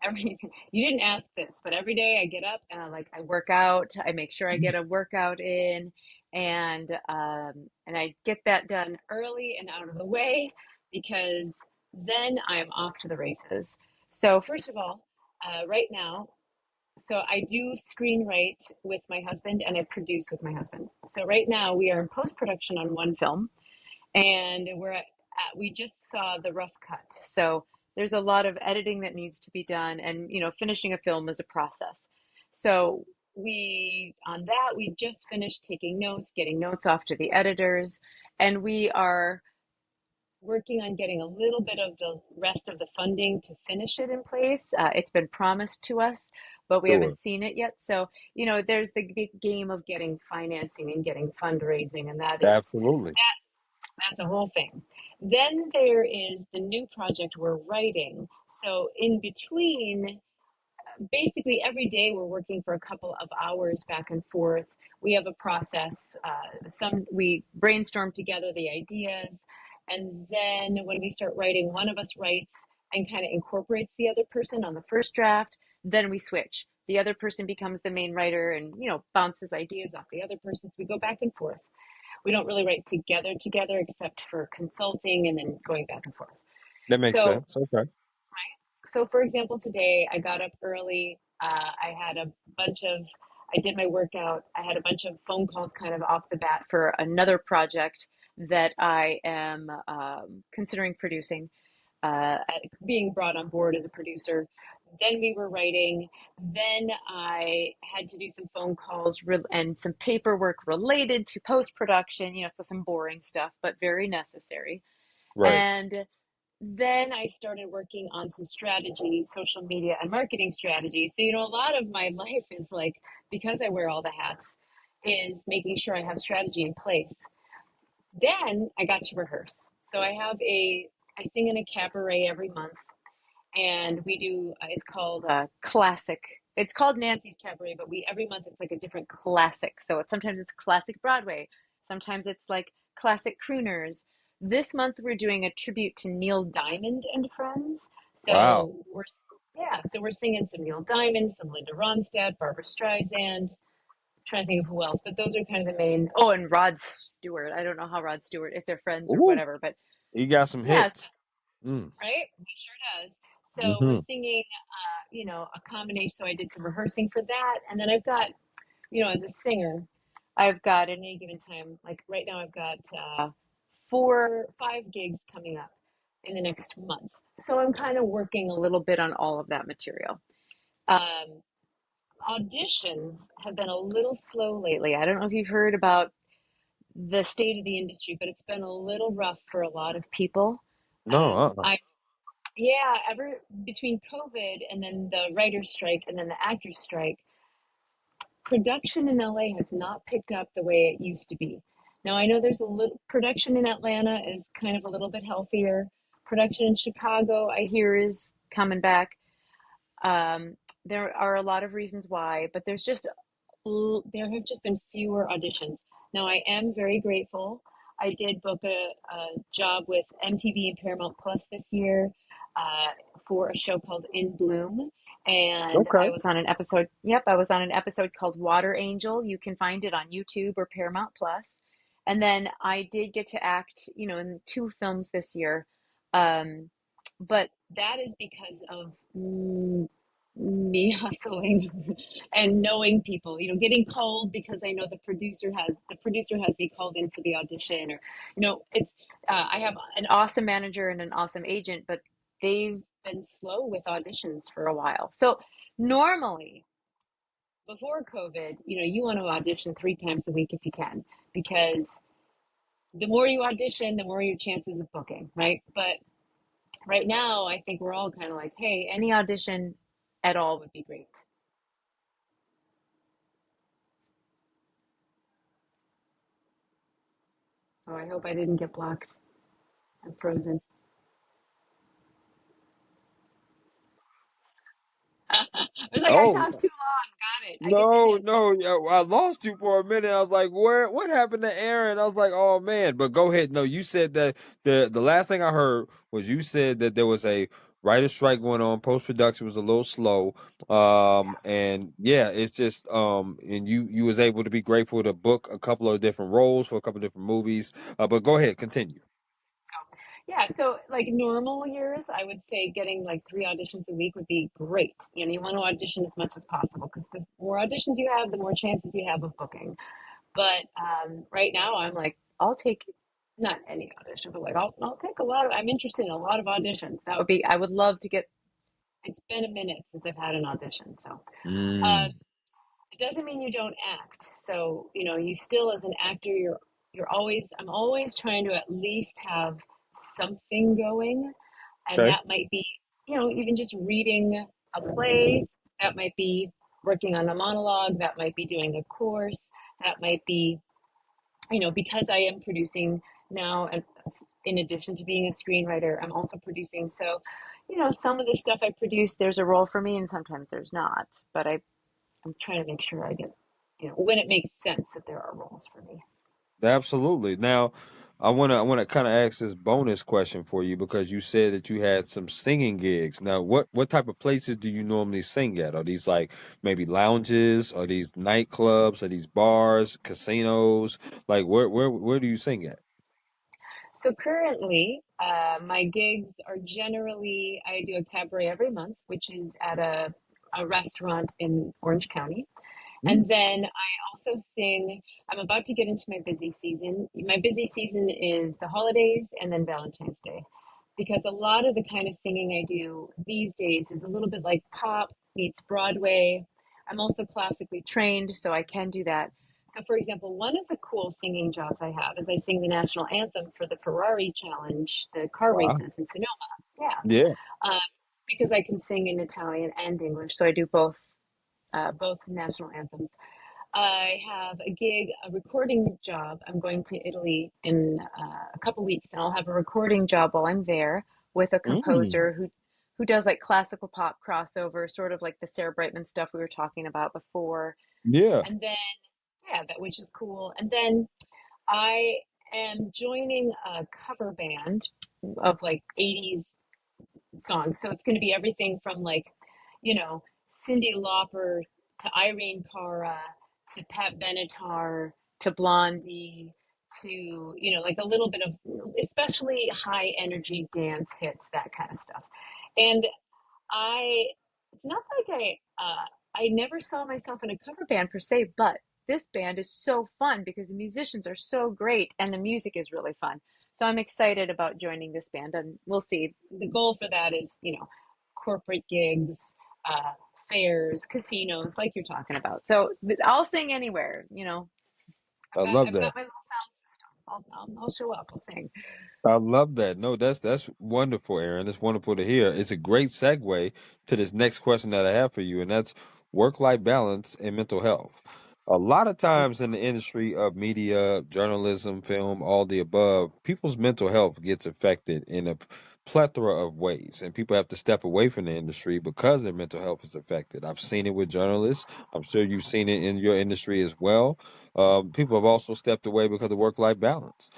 every you didn't ask this, but every day I get up and I work out. I make sure I get a workout in, and I get that done early and out of the way because then I'm off to the races. So first of all, right now, so I do screenwrite with my husband and I produce with my husband. So right now we are in post production on one film, and we just saw the rough cut. So there's a lot of editing that needs to be done, and finishing a film is a process. So we on that we just finished taking notes, getting notes off to the editors, and we are working on getting a little bit of the rest of the funding to finish it in place. It's been promised to us, but we Sure. haven't seen it yet. So, there's the game of getting financing and getting fundraising, and Absolutely. that's a whole thing. Then there is the new project we're writing. So in between, basically every day we're working for a couple of hours back and forth. We have a process. Some we brainstorm together the ideas, and then when we start writing, one of us writes and kind of incorporates the other person on the first draft. Then we switch. The other person becomes the main writer, and bounces ideas off the other person. So we go back and forth. We don't really write together except for consulting and then going back and forth. That makes So sense. Okay. so, for example, today I got up early. I had a bunch of, I did my workout. I had a bunch of phone calls kind of off the bat for another project that I am considering producing, being brought on board as a producer. Then we were writing. Then I had to do some phone calls and some paperwork related to post production, so some boring stuff, but very necessary. Right. And then I started working on some strategy, social media and marketing strategy. So, a lot of my life is like, because I wear all the hats, is making sure I have strategy in place. Then I got to rehearse. So I sing in a cabaret every month, and we do, it's called classic. It's called Nancy's Cabaret, but every month it's like a different classic. So sometimes it's classic Broadway, sometimes it's like classic crooners. This month we're doing a tribute to Neil Diamond and Friends. Wow. So we're singing some Neil Diamond, some Linda Ronstadt, Barbara Streisand. Trying to think of who else, but those are kind of the main. Oh, and Rod Stewart. I don't know how Rod Stewart, if they're friends or Ooh, whatever, but you got some yeah, hits. Mm. right? He sure does. So we're Hmm. singing, a combination. So I did some rehearsing for that, and then I've got, as a singer, I've got at any given time, like right now, I've got 5 gigs coming up in the next month. So I'm kind of working a little bit on all of that material. Um, Auditions have been a little slow lately. I don't know if you've heard about the state of the industry, but it's been a little rough for a lot of people. No, I Yeah, ever between COVID and then the writer's strike and then the actor's strike, production in LA has not picked up the way it used to be. Now I know there's a little production in Atlanta is kind of a little bit healthier. Production in Chicago, I hear, is coming back. There are a lot of reasons why, but there have just been fewer auditions. Now, I am very grateful. I did book a job with MTV and Paramount Plus this year uh, for a show called In Bloom. And okay. I was on an episode. Yep, I was on an episode called Water Angel. You can find it on YouTube or Paramount Plus. And then I did get to act, in 2 films this year. Um, but that is because of me hustling and knowing people, getting called because I know the producer has me called in for the audition, or it's I have an awesome manager and an awesome agent, but they've been slow with auditions for a while. So normally before COVID, you want to audition 3 times a week if you can, because the more you audition, the more your chances of booking, right? But right now, I think we're all kind of like, hey, any audition at all would be great. Oh, I hope I didn't get blocked. I'm frozen. I was like, I Oh, talked too long. Got it. I get the no, hint. no, yeah, I lost you for a minute. I was like, "Where? What happened to Aaron?" I was like, "Oh man!" But go ahead. No, you said that the last thing I heard was you said that there was a writer strike going on. Post production was a little slow. And yeah, it's just and you was able to be grateful to book a couple of different roles for a couple of different movies. But go ahead, continue. Yeah, so like normal years, I would say getting like 3 auditions a week would be great. You want to audition as much as possible because the more auditions you have, the more chances you have of booking. But right now, I'm like, I'll take not any audition, but like I'll take a lot of. I'm interested in a lot of auditions. That would be. I would love to get. It's been a minute since I've had an audition, so. Uh, Mm, it doesn't mean you don't act. So, you still as an actor, I'm always trying to at least have something going. And okay. that might be, even just reading a play, that might be working on a monologue, that might be doing a course, that might be, because I am producing now, and in addition to being a screenwriter, I'm also producing. So, some of the stuff I produce, there's a role for me and sometimes there's not. But I'm trying to make sure I get, when it makes sense that there are roles for me. Absolutely. Now, I want to kind of ask this bonus question for you because you said that you had some singing gigs. Now, what type of places do you normally sing at? Are these like maybe lounges? Are these nightclubs? Are these bars, casinos? Like where do you sing at? So currently, my gigs are generally, I do a cabaret every month, which is at a restaurant in Orange County. Mm, And then I also sing. I'm about to get into my busy season. My busy season is the holidays and then Valentine's Day. Because a lot of the kind of singing I do these days is a little bit like pop meets Broadway. I'm also classically trained, so I can do that. So, for example, one of the cool singing jobs I have is I sing the national anthem for the Ferrari Challenge, the car wow. races in Sonoma. Yeah, Yeah. um, because I can sing in Italian and English, so I do both national anthems. I have a gig, a recording job. I'm going to Italy in a couple weeks, and I'll have a recording job while I'm there with a Mm, composer who does like classical pop crossover, sort of like the Sarah Brightman stuff we were talking about before. yeah. And then, yeah, that which is cool. And then I am joining a cover band of like 80s songs. So it's going to be everything from like, you know, Cyndi Lauper to Irene Cara to Pat Benatar to Blondie to, like a little bit of especially high energy dance hits, that kind of stuff. And I, it's not like I never saw myself in a cover band per se, but this band is so fun because the musicians are so great and the music is really fun. So I'm excited about joining this band, and we'll see. The goal for that is, corporate gigs, uh, fairs, casinos, like you're talking about. So I'll sing anywhere. I love I've that. got my little sound system. I'll show up. I'll sing. I love that. No, that's wonderful, Aaron. It's wonderful to hear. It's a great segue to this next question that I have for you, and that's work-life balance and mental health. A lot of times in the industry of media, journalism, film, all the above, people's mental health gets affected in a plethora of ways, and people have to step away from the industry because their mental health is affected. I've seen it with journalists. I'm sure you've seen it in your industry as well. People have also stepped away because of work-life balance.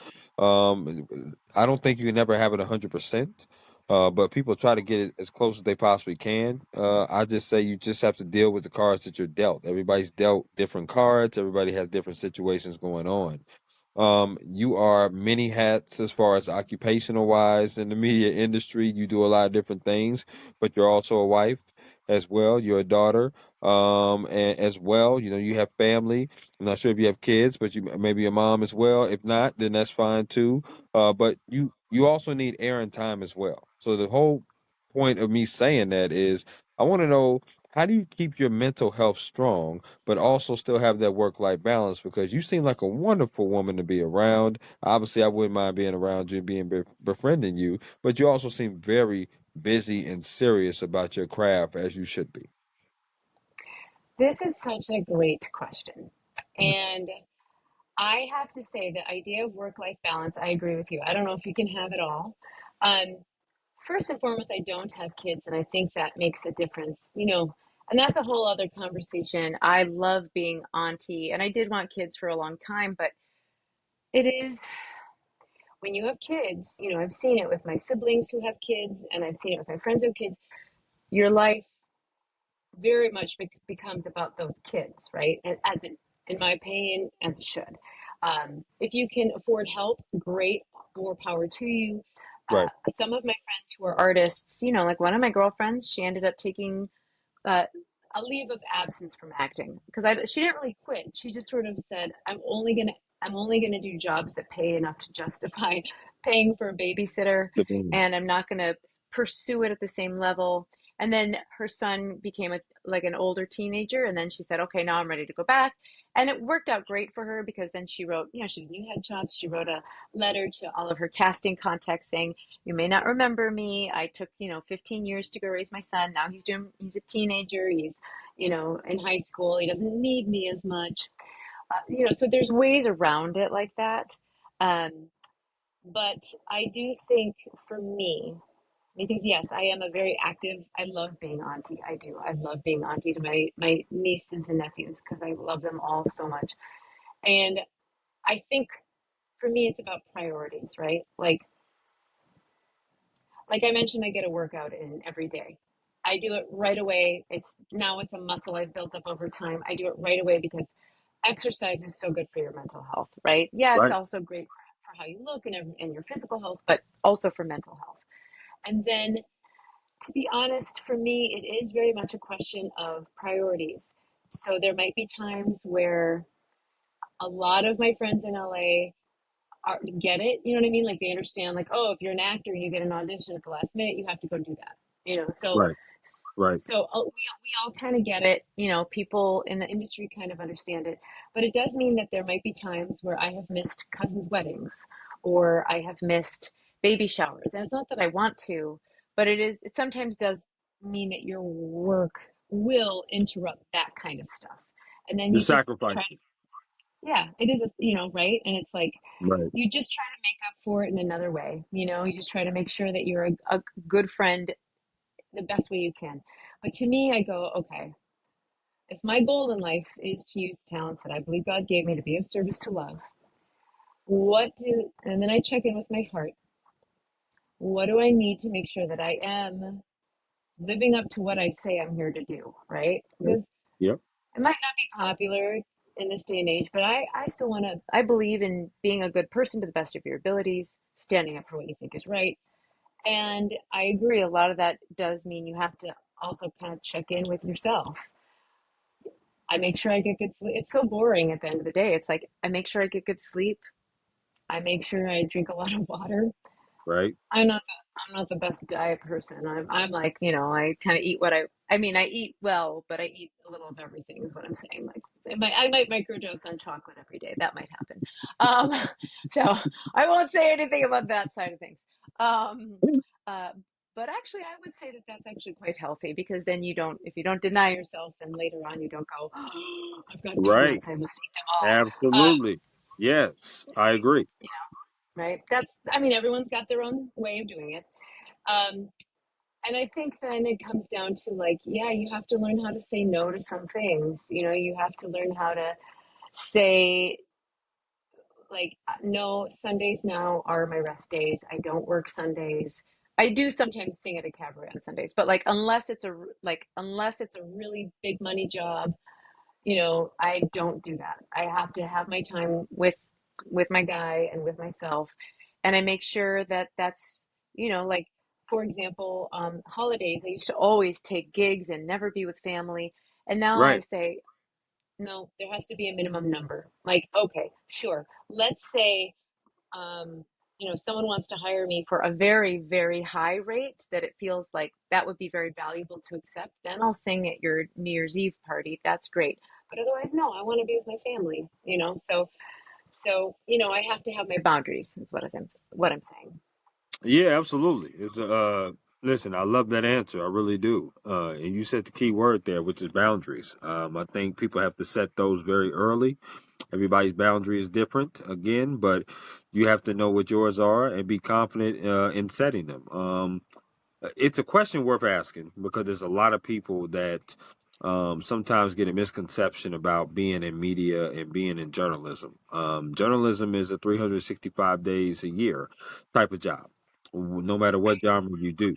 I don't think you can never have it 100%. But people try to get it as close as they possibly can. I just say you just have to deal with the cards that you're dealt. Everybody's dealt different cards. Everybody has different situations going on. You are many hats as far as occupational wise in the media industry. You do a lot of different things, but you're also a wife as well. You're a daughter, and as well. You have family. I'm not sure if you have kids, but you maybe a mom as well. If not, then that's fine too. But you also need air and time as well. So the whole point of me saying that is I want to know, how do you keep your mental health strong, but also still have that work life balance? Because you seem like a wonderful woman to be around. Obviously, I wouldn't mind being around you and being befriending you, but you also seem very busy and serious about your craft as you should be. This is such a great question. And I have to say the idea of work-life balance, I agree with you. I don't know if you can have it all. Um, First and foremost, I don't have kids, and I think that makes a difference. And that's a whole other conversation. I love being auntie, and I did want kids for a long time, but it is when you have kids, I've seen it with my siblings who have kids, and I've seen it with my friends who have kids. Your life very much becomes about those kids, right? And in my opinion, as it should. If you can afford help, great, more power to you. Right. Some of my friends who are artists, like one of my girlfriends, she ended up taking uh, a leave of absence from acting because she didn't really quit. She just sort of said, I'm only gonna do jobs that pay enough to justify paying for a babysitter, Mhm. and I'm not gonna pursue it at the same level. And then her son became like an older teenager, and then she said, "Okay, now I'm ready to go back." And it worked out great for her because then she wrote, she did new headshots. She wrote a letter to all of her casting contacts saying, "You may not remember me. I took, 15 years to go raise my son. Now he's a teenager. He's, in high school. He doesn't need me as much." So there's ways around it like that. Um, but I do think for me, Because yes, I am a very active. I love being auntie. I do. I love being auntie to my nieces and nephews because I love them all so much. And I think for me, it's about priorities, right? Like I mentioned, I get a workout in every day. I do it right away. It's a muscle I've built up over time. I do it right away because exercise is so good for your mental health, right? Yeah, it's Right. also great for how you look and your physical health, but also for mental health. And then, to be honest, for me, it is very much a question of priorities. So there might be times where a lot of my friends in LA get it. You know what I mean? Like they understand, like, oh, if you're an actor and you get an audition at the last minute, you have to go do that. You know, so Right. Right. we all kind of get it. You know, people in the industry kind of understand it, but it does mean that there might be times where I have missed cousins' weddings or I have missed baby showers, and it's not that I want to, but it sometimes does mean that your work will interrupt that kind of stuff, and then The you just sacrifice. try to, yeah, it is, right? And it's like Right. you just try to make up for it in another way. You just try to make sure that you're a good friend the best way you can. But to me, I go, okay, if my goal in life is to use talents that I believe God gave me to be of service to love, and then I check in with my heart. What do I need to make sure that I am living up to what I say I'm here to do, right? Yep. Because Yep. it might not be popular in this day and age, but I still I believe in being a good person to the best of your abilities, standing up for what you think is right. And I agree, a lot of that does mean you have to also kind of check in with yourself. I make sure I get good sleep. It's so boring at the end of the day. It's like I make sure I get good sleep. I make sure I drink a lot of water. Right. I'm not the best diet person. I'm like, I kind of eat I eat well, but I eat a little of everything is what I'm saying. Like I might microdose on chocolate every day. That might happen. Um, so I won't say anything about that side of things. Um, uh, but actually, I would say that that's actually quite healthy because then if you don't deny yourself, then later on you don't go, oh, I've got Right. donuts, I must eat them all. Absolutely. Yes, I agree. Right? I mean, everyone's got their own way of doing it. Um, and I think then it comes down to like, yeah, you have to learn how to say no to some things. You have to learn how to say, like, no, Sundays now are my rest days. I don't work Sundays. I do sometimes sing at a cabaret on Sundays, but like unless it's a really big money job, I don't do that. I have to have my time with my guy and with myself, and I make sure that that's, like, for example, holidays. I used to always take gigs and never be with family, and now I Right. say no. There has to be a minimum number. Like, okay, sure. Let's say um, someone wants to hire me for a very, very high rate that it feels like that would be very valuable to accept, then I'll sing at your New Year's Eve party. That's great. But otherwise, no, I want to be with my family. So, I have to have my boundaries, is what I'm saying. Yeah, absolutely. It's listen, I love that answer. I really do. And you said the key word there, which is boundaries. I think people have to set those very early. Everybody's boundary is different again, but you have to know what yours are and be confident in setting them. It's a question worth asking because there's a lot of people that sometimes get a misconception about being in media and being in journalism. Journalism is a 365 days a year type of job, no matter what genre you do.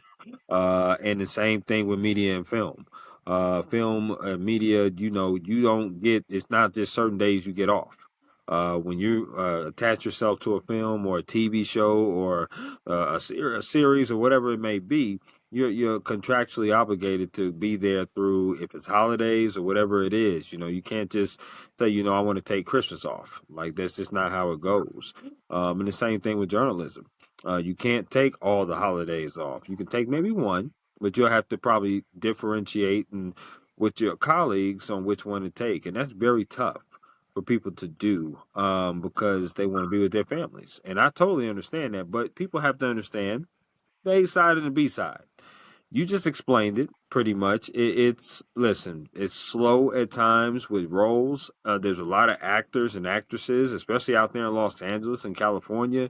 And the same thing with media and film. Film media, you don't get, it's not just certain days you get off. When you attach yourself to a film or a TV show or a series or whatever it may be, you're contractually obligated to be there through if it's holidays or whatever it is. You can't just say, I want to take Christmas off. Like that's just not how it goes. And the same thing with journalism. You can't take all the holidays off. You can take maybe one, but you'll have to probably differentiate and with your colleagues on which one to take, and that's very tough for people to do because they want to be with their families. And I totally understand that, but people have to understand the A side and the B side. You just explained it pretty much. Listen, it's slow at times with roles. There's a lot of actors and actresses, especially out there in Los Angeles and California.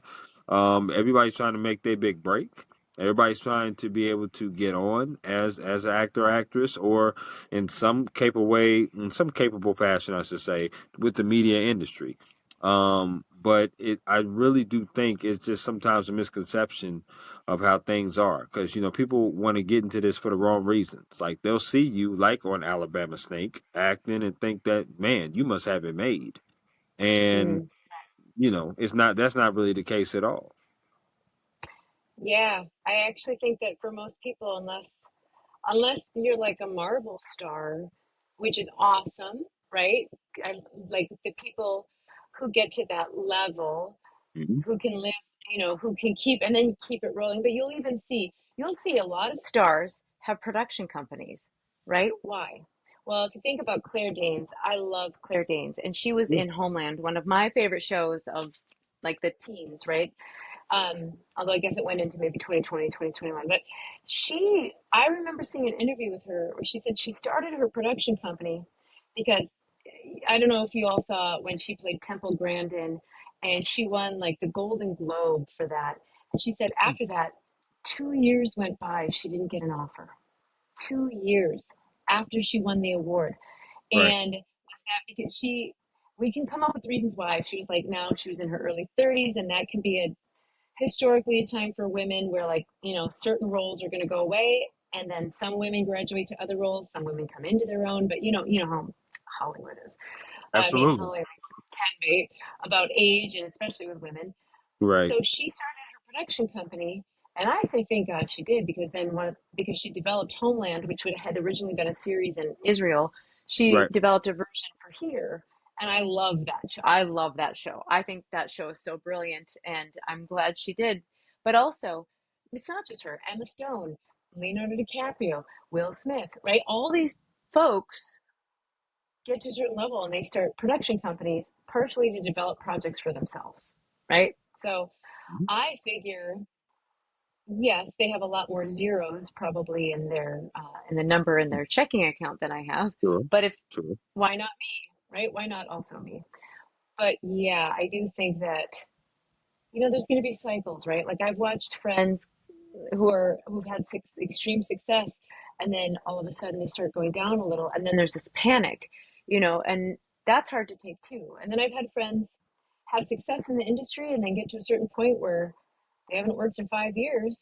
Everybody's trying to make their big break. Everybody's trying to be able to get on as an actor or actress, or in some capable fashion, I should say, with the media industry. But I really do think it's just sometimes a misconception of how things are, because people want to get into this for the wrong reasons. Like they'll see you, like on Alabama Snake, acting and think that, man, you must have it made, and Mm. it's not. That's not really the case at all. Yeah, I actually think that for most people, unless you're like a Marvel star, which is awesome, right? I, like the people who get to that level, Hmm. who can live, who can keep and then keep it rolling. But you'll see a lot of stars have production companies, right? Why? Well, if you think about Claire Danes, I love Claire Danes, and she was in Homeland, one of my favorite shows of like the teens, right? Although I guess it went into maybe 2020, 2021. But I remember seeing an interview with her where she said she started her production company because I don't know if you all saw when she played Temple Grandin and she won like the Golden Globe for that. And she said after that, 2 years went by, she didn't get an offer. 2 years after she won the award. Right. And that because we can come up with reasons why she was like now she was in her early 30s, and that can be a historically a time for women where like certain roles are going to go away, and then some women graduate to other roles, some women come into their own, but you know how Hollywood is. I mean Absolutely. Hollywood can be about age, and especially with women. Right. So she started her production company, and I say thank God she did, because because she developed Homeland, which had originally been a series in Israel. She Right. developed a version for here, and I love that show. I love that show. I think that show is so brilliant, and I'm glad she did. But also, it's not just her. Emma Stone, Leonardo DiCaprio, Will Smith, right? All these folks get to a certain level and they start production companies partially to develop projects for themselves, right? So Mhm. I figure, yes, they have a lot more zeros probably in the number in their checking account than I have. Sure. But if Sure. why not me, right? Why not also me? But yeah, I do think that there's going to be cycles, right? Like I've watched friends who've had extreme success, and then all of a sudden they start going down a little, and then there's this panic, and that's hard to take too. And then I've had friends have success in the industry and then get to a certain point where they haven't worked in 5 years,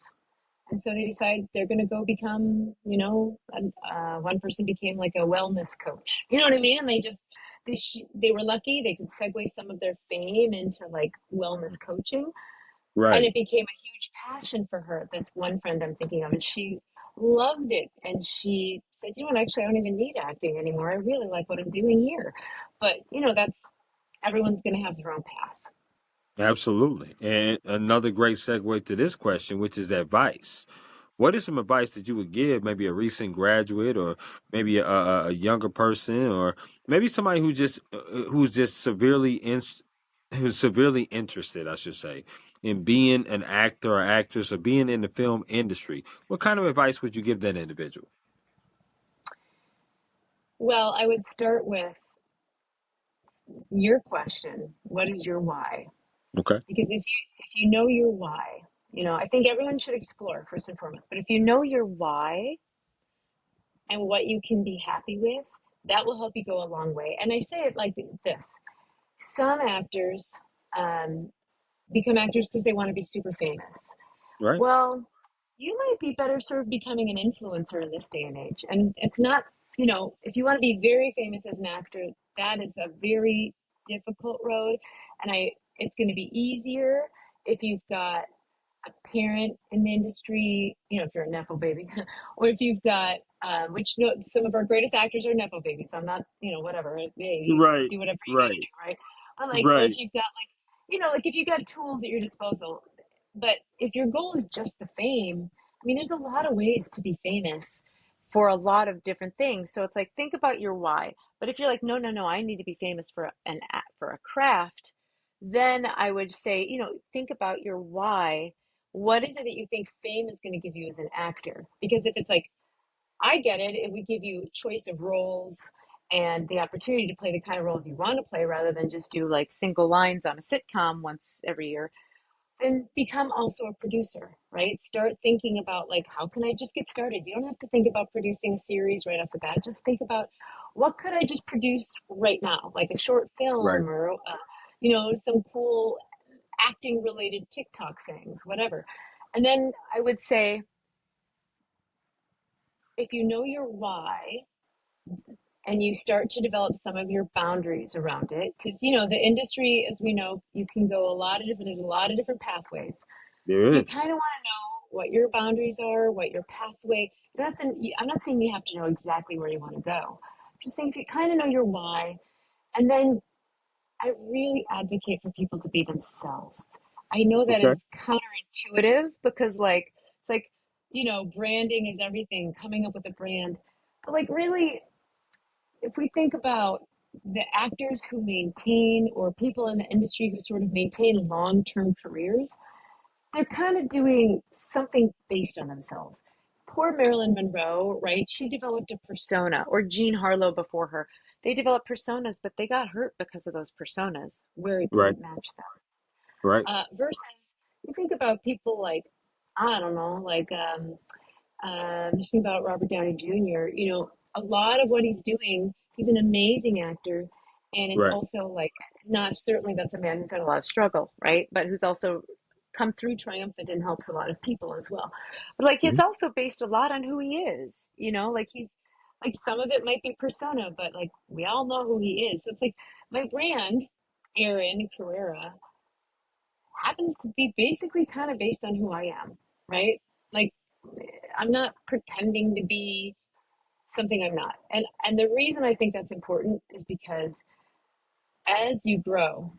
and so they decide they're going to go become, one person became like a wellness coach. You know what I mean? And they were lucky they could segue some of their fame into like wellness coaching, and Right. it became a huge passion for her. This one friend I'm thinking of, and she loved it. And she said, actually, I don't even need acting anymore. I really like what I'm doing here. But, that's everyone's going to have their own path. Absolutely. And another great segue to this question, which is advice. What is some advice that you would give maybe a recent graduate, or maybe a younger person, or maybe somebody who's just who's severely interested, I should say, in being an actor or actress or being in the film industry? What kind of advice would you give that individual? Well, I would start with your question. What is your why? Okay. Because if you know your why, I think everyone should explore first and foremost. But if you know your why and what you can be happy with, that will help you go a long way. And I say it like this: some actors um, become actors because they want to be super famous. Right. Well, you might be better served becoming an influencer in this day and age. And it's not, if you want to be very famous as an actor, that is a very difficult road. And it's going to be easier if you've got a parent in the industry, if you're a Nepo baby, or if you've got, which some of our greatest actors are Nepo babies. So I'm not, whatever. Hey, you Right. do whatever you got to Right. do, right? Or if Right. you've got like if you've got tools at your disposal. But if your goal is just the fame, I mean, there's a lot of ways to be famous for a lot of different things. So it's like, think about your why. But if you're like, no, no, no, I need to be famous for a craft, then I would say, think about your why. What is it that you think fame is going to give you as an actor? Because if it's like, I get it, it would give you choice of roles and the opportunity to play the kind of roles you want to play rather than just do like single lines on a sitcom once every year. then become also a producer, right? Start thinking about like, how can I just get started? You don't have to think about producing a series right off the bat. Just think about what could I just produce right now, like a short Right. film or, some cool acting related TikTok things, whatever. And then I would say, if you know your why and you start to develop some of your boundaries around it, because, the industry, as we know, you can go there's a lot of different pathways. So There you is. kind of want to know what your boundaries are, what your pathway. You don't have to. I'm not saying you have to know exactly where you want to go. Just think if you kind of know your why, and then I really advocate for people to be themselves. I know that Okay. is counterintuitive because it's like, branding is everything, coming up with a brand. But like really, if we think about the actors who maintain or people in the industry who sort of maintain long-term careers, they're kind of doing something based on themselves. Poor Marilyn Monroe, right? She developed a persona, or Jean Harlow before her. They developed personas, but they got hurt because of those personas where it Right. didn't match them. Right. Versus, you think about people like, I don't know, like just think about Robert Downey Jr. A lot of what he's doing, he's an amazing actor, and it's Right. also like not certainly that's a man who's had a lot of struggle, right? But who's also come through triumphant and helps a lot of people as well. But like it's Mhm. also based a lot on who he is, like he's like some of it might be persona, but like we all know who he is. So it's like my brand, Erin Carrera, happens to be basically kind of based on who I am, right? Like I'm not pretending to be something I'm not. And the reason I think that's important is because as you grow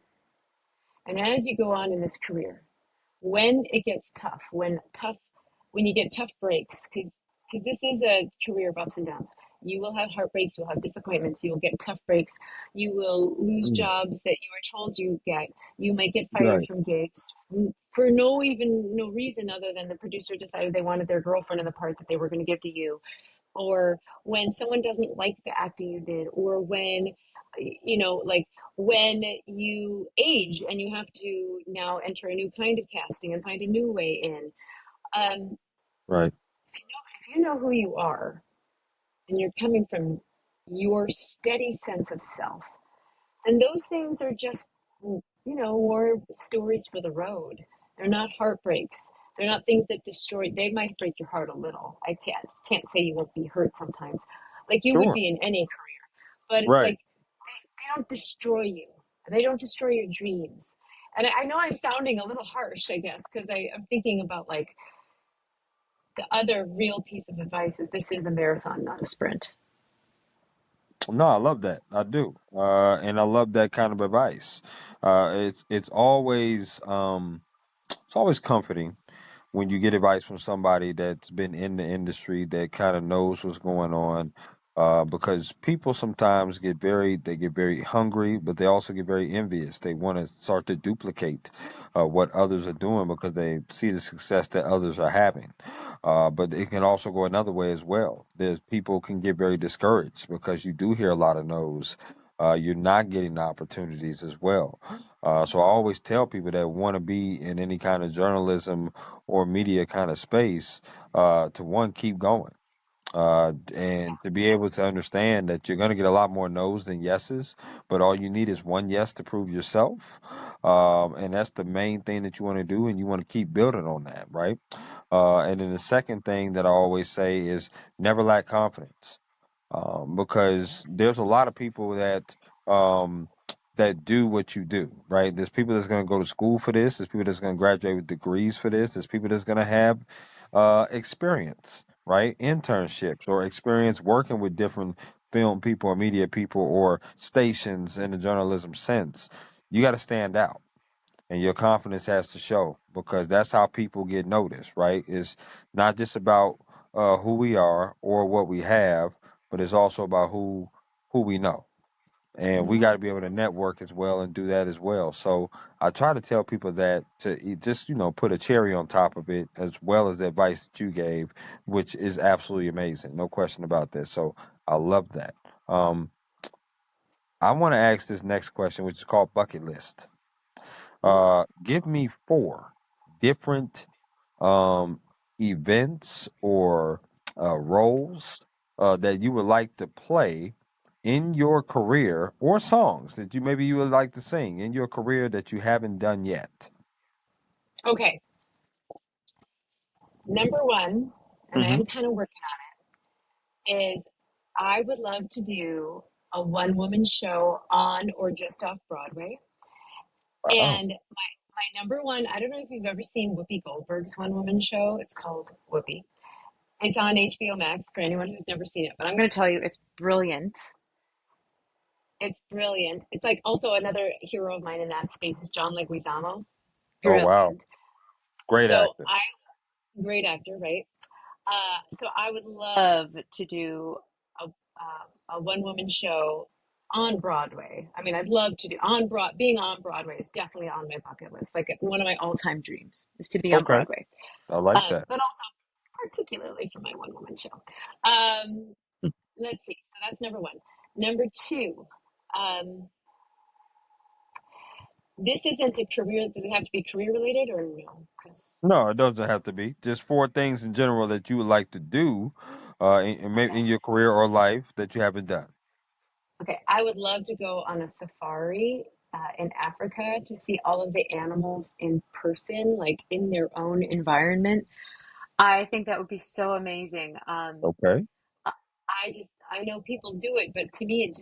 and as you go on in this career, when it gets tough, when you get tough breaks, because this is a career of ups and downs. You will have heartbreaks, you'll have disappointments, you will get tough breaks, you will lose Mm. jobs that you were told you get. You might get fired Right. from gigs for no reason other than the producer decided they wanted their girlfriend in the part that they were going to give to you, or when someone doesn't like the acting you did, or like when you age and you have to now enter a new kind of casting and find a new way in. Um, Right. if you know who you are and you're coming from your steady sense of self, then those things are just, more stories for the road. They're not heartbreaks. They're not things that destroy. They might break your heart a little. I can't say you won't be hurt sometimes, like you would Sure. be in any career. But Right. like they don't destroy you. They don't destroy your dreams. And I know I'm sounding a little harsh, I guess, because I'm thinking about like the other real piece of advice is this is a marathon, not a sprint. No, I love that. I do. And I love that kind of advice. It's always comforting when you get advice from somebody that's been in the industry that kind of knows what's going on. Because people sometimes they get very hungry, but they also get very envious. They want to start to duplicate what others are doing because they see the success that others are having. But it can also go another way as well. There's people can get very discouraged because you do hear a lot of no's. You're not getting the opportunities as well. So I always tell people that want to be in any kind of journalism or media kind of space to one, keep going. And to be able to understand that you're going to get a lot more no's than yeses, but all you need is one yes to prove yourself. And that's the main thing that you want to do, and you want to keep building on that, right? And then the second thing that I always say is never lack confidence, because there's a lot of people um, that do what you do, right? There's people that's going to go to school for this. There's people that's going to graduate with degrees for this. There's people that's going to have experience, right? Internships or experience working with different film people or media people or stations in the journalism sense. You got to stand out and your confidence has to show because that's how people get noticed, right? It's not just about who we are or what we have, but it's also about who we know, and we Mm-hmm. got to be able to network as well and do that as well. So I try to tell people that just put a cherry on top of it, as well as the advice that you gave, which is absolutely amazing, no question about that. So I love that. Um, I want to ask this next question, which is called bucket list. Give me four. different um, events or roles that you would like to play in your career, or songs that you would like to sing in your career that you haven't done yet? Okay, number one, and I Hmm. am kind of working on it, is I would love to do a one woman show on or just off Broadway. Wow. And my number one, I don't know if you've ever seen Whoopi Goldberg's one woman show. It's called Whoopi. It's on HBO Max for anyone who's never seen it. But I'm going to tell you, it's brilliant. It's brilliant. It's like also another hero of mine in that space is John Leguizamo. Oh wow, Brilliant. great So actor. I, great actor, right? So I would love to do a one woman show on Broadway. I mean, I'd love to do being on Broadway is definitely on my bucket list. Like one of my all time dreams is to be on Okay, Broadway. I like that. But also particularly for my one woman show. Um, let's see. So that's number one. Number two, um, this isn't a career. Does it have to be career related or no? 'Cause No, it doesn't have to be. Just four things in general that you would like to do okay, in your career or life that you haven't done. okay. I would love to go on a safari in Africa to see all of the animals in person, like in their own environment. I think that would be so amazing. Okay. I I know people do it, but to me,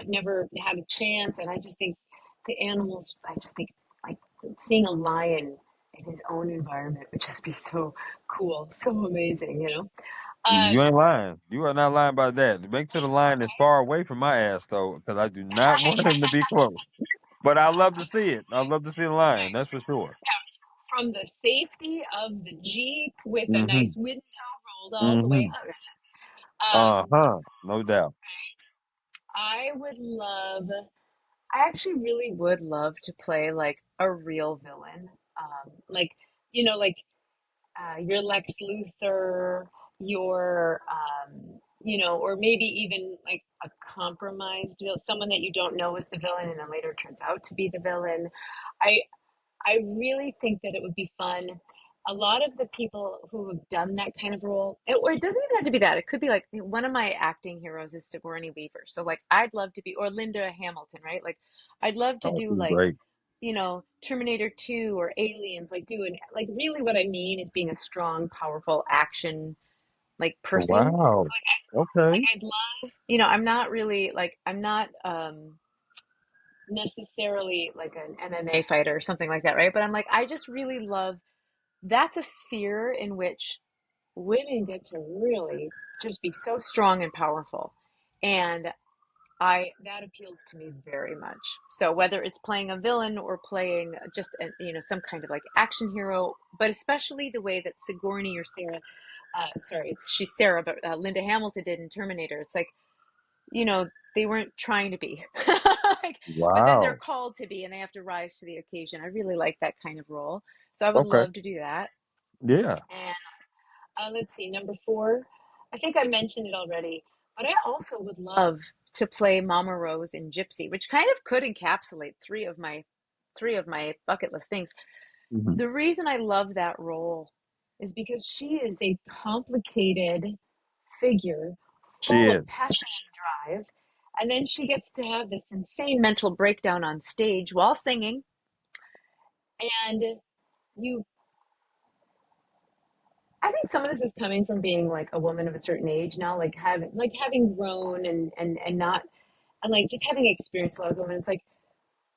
I've never had a chance, and I just think the animals. I just think like seeing a lion in his own environment would just be so cool, so amazing, you know. You Um, ain't lying. You are not lying about that. Make sure the line is far away from my ass though, because I do not want him to be close. But I love to see it. I love to see the lion. That's for sure. from the safety of the Jeep with a Mm-hmm. nice window rolled all the way Mm-hmm. up. Um, Uh-huh. No doubt. I would love, I actually really would love to play like a real villain. Like, like your Lex Luthor, or maybe even like a compromised villain, someone that you don't know is the villain and then later turns out to be the villain. I I really think that it would be fun. A lot of the people who have done that kind of role, or it doesn't even have to be that. It could be like one of my acting heroes is Sigourney Weaver. So like I'd love to be, or Linda Hamilton, right? Like I'd love to Oh, do she's like, great. Terminator 2 or Aliens, like doing like really what I mean is being a strong, powerful action like person. Wow. Like Okay. I'd love, I'm not really like I'm not necessarily like an MMA fighter or something like that, right? But I'm like, I just really love that's a sphere in which women get to really just be so strong and powerful. And I that appeals to me very much. So whether it's playing a villain or playing just some kind of like action hero, but especially the way that Sigourney or Sarah, sorry, she's Sarah, but Linda Hamilton did in Terminator. It's like you know, they weren't trying to be. Like, but then they're Wow. called to be and they have to rise to the occasion. I really like that kind of role. So I would Okay. love to do that. Yeah. And let's see, number four, I think I mentioned it already, but I also would love to play Mama Rose in Gypsy, which kind of could encapsulate three of my bucket list things. Hmm. The reason I love that role is because she is a complicated figure She full is. of passion and drive. And then she gets to have this insane mental breakdown on stage while singing. And you, I think some of this is coming from being like a woman of a certain age now, like having grown and not, and like just having experienced a lot as a woman. It's like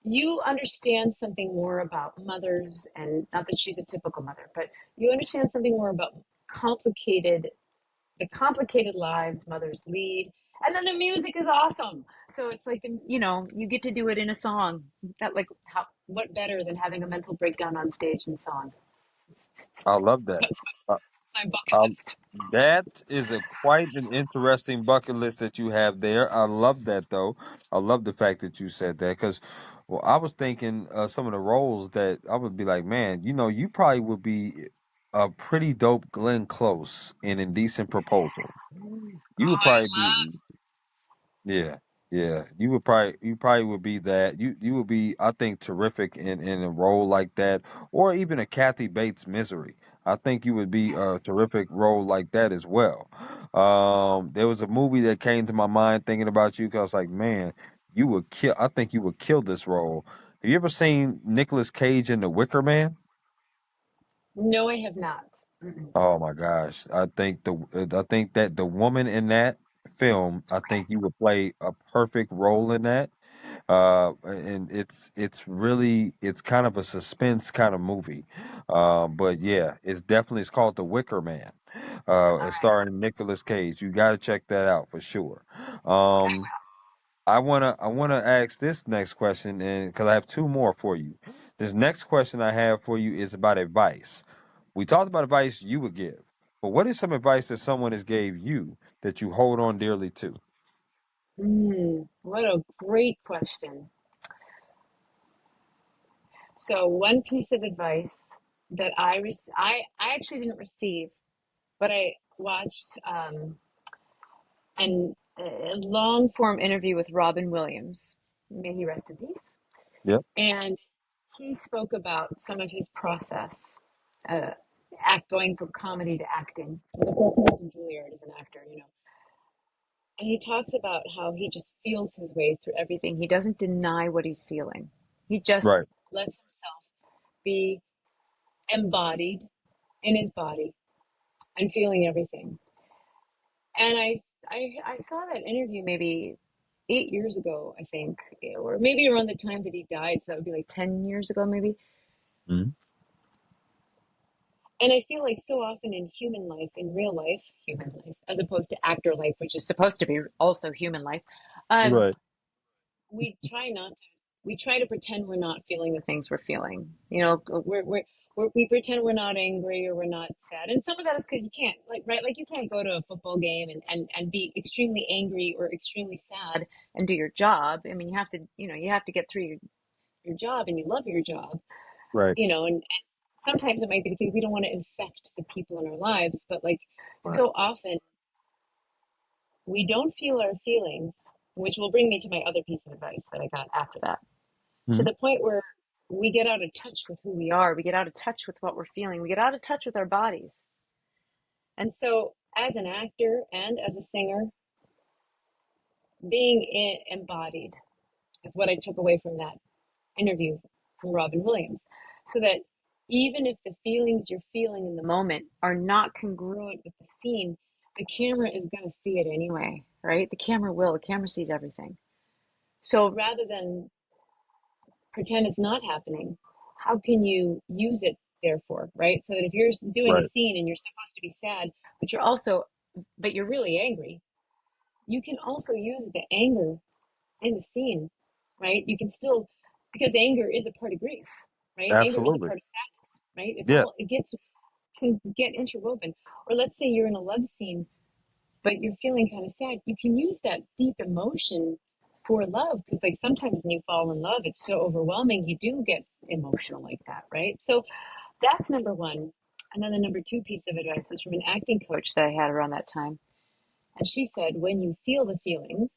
you understand something more about mothers, and not that she's a typical mother, but you understand something more about complicated the complicated lives mothers lead. And then the music is awesome. So it's like, you get to do it in a song. That like what better than having a mental breakdown on stage in song? I love that. That's Uh, my bucket um, list. that is a quite an interesting bucket list that you have there. I love that though. I love the fact that you said that because, well, I was thinking some of the roles that I would be like, man, you probably would be a pretty dope Glenn Close in Indecent Proposal. You would Oh, probably be, yeah, Yeah, you probably would be that. You would be, I think, terrific in a role like that, or even a Kathy Bates Misery. I think you would be a terrific role like that as well. There was a movie that came to my mind thinking about you because I was like, man, you would kill. I think you would kill this role. Have you ever seen Nicolas Cage in The Wicker Man? No, I have not. Mm-mm. Oh my gosh, I think that the woman in that film, I think you would play a perfect role in that. And it's really it's kind of a suspense kind of movie. But yeah, it's called The Wicker Man. It's starring Nicolas Cage. You got to check that out for sure. Um, I wanna ask this next question, and because I have two more for you. This next question I have for you is about advice. We talked about advice you would give, but what is some advice that someone has gave you that you hold on dearly to? What a great question. So one piece of advice that I actually didn't receive, but I watched a long form interview with Robin Williams. May he rest in peace. Yep. And he spoke about some of his process, uh, act going from comedy to acting. And of course, he was Juilliard as an actor, you know. And he talks about how he just feels his way through everything. He doesn't deny what he's feeling. He just Right. lets himself be embodied in his body and feeling everything. And I saw that interview maybe 8 years ago, I think, or maybe around the time that he died. So that would be like 10 years ago, maybe. Mhm. And I feel like so often in human life, in real life, human life, as opposed to actor life, which is supposed to be also human life, um, Right. we try not to. We try to pretend we're not feeling the things we're feeling. You know, we pretend we're not angry or we're not sad, and some of that is because you can't, like, right, like you can't go to a football game and be extremely angry or extremely sad and do your job. I mean, you have to, you know, you have to get through your job, and you love your job, Right. you know, and sometimes it might be the case we don't want to infect the people in our lives, but like Right. so often we don't feel our feelings, which will bring me to my other piece of advice that I got after that, to Mhm. the point where we get out of touch with who we are, we get out of touch with what we're feeling, we get out of touch with our bodies. And so, as an actor and as a singer, being embodied is what I took away from that interview from Robin Williams. So that even if the feelings you're feeling in the moment are not congruent with the scene, the camera is going to see it anyway, right? The camera will, the camera sees everything. So rather than pretend it's not happening, how can you use it therefore, right? So that if you're doing a Right. scene and you're supposed to be sad, but you're also, but you're really angry, you can also use the anger in the scene, right? You can still, because anger is a part of grief, right? Anger is a Absolutely. part of sadness, right? It's Yeah. all, it gets, can get interwoven. Or let's say you're in a love scene, but you're feeling kind of sad. You can use that deep emotion for love because, like, sometimes when you fall in love, it's so overwhelming, you do get emotional like that, right? So that's number one. And then the number two piece of advice was from an acting coach that I had around that time. And she said, when you feel the feelings,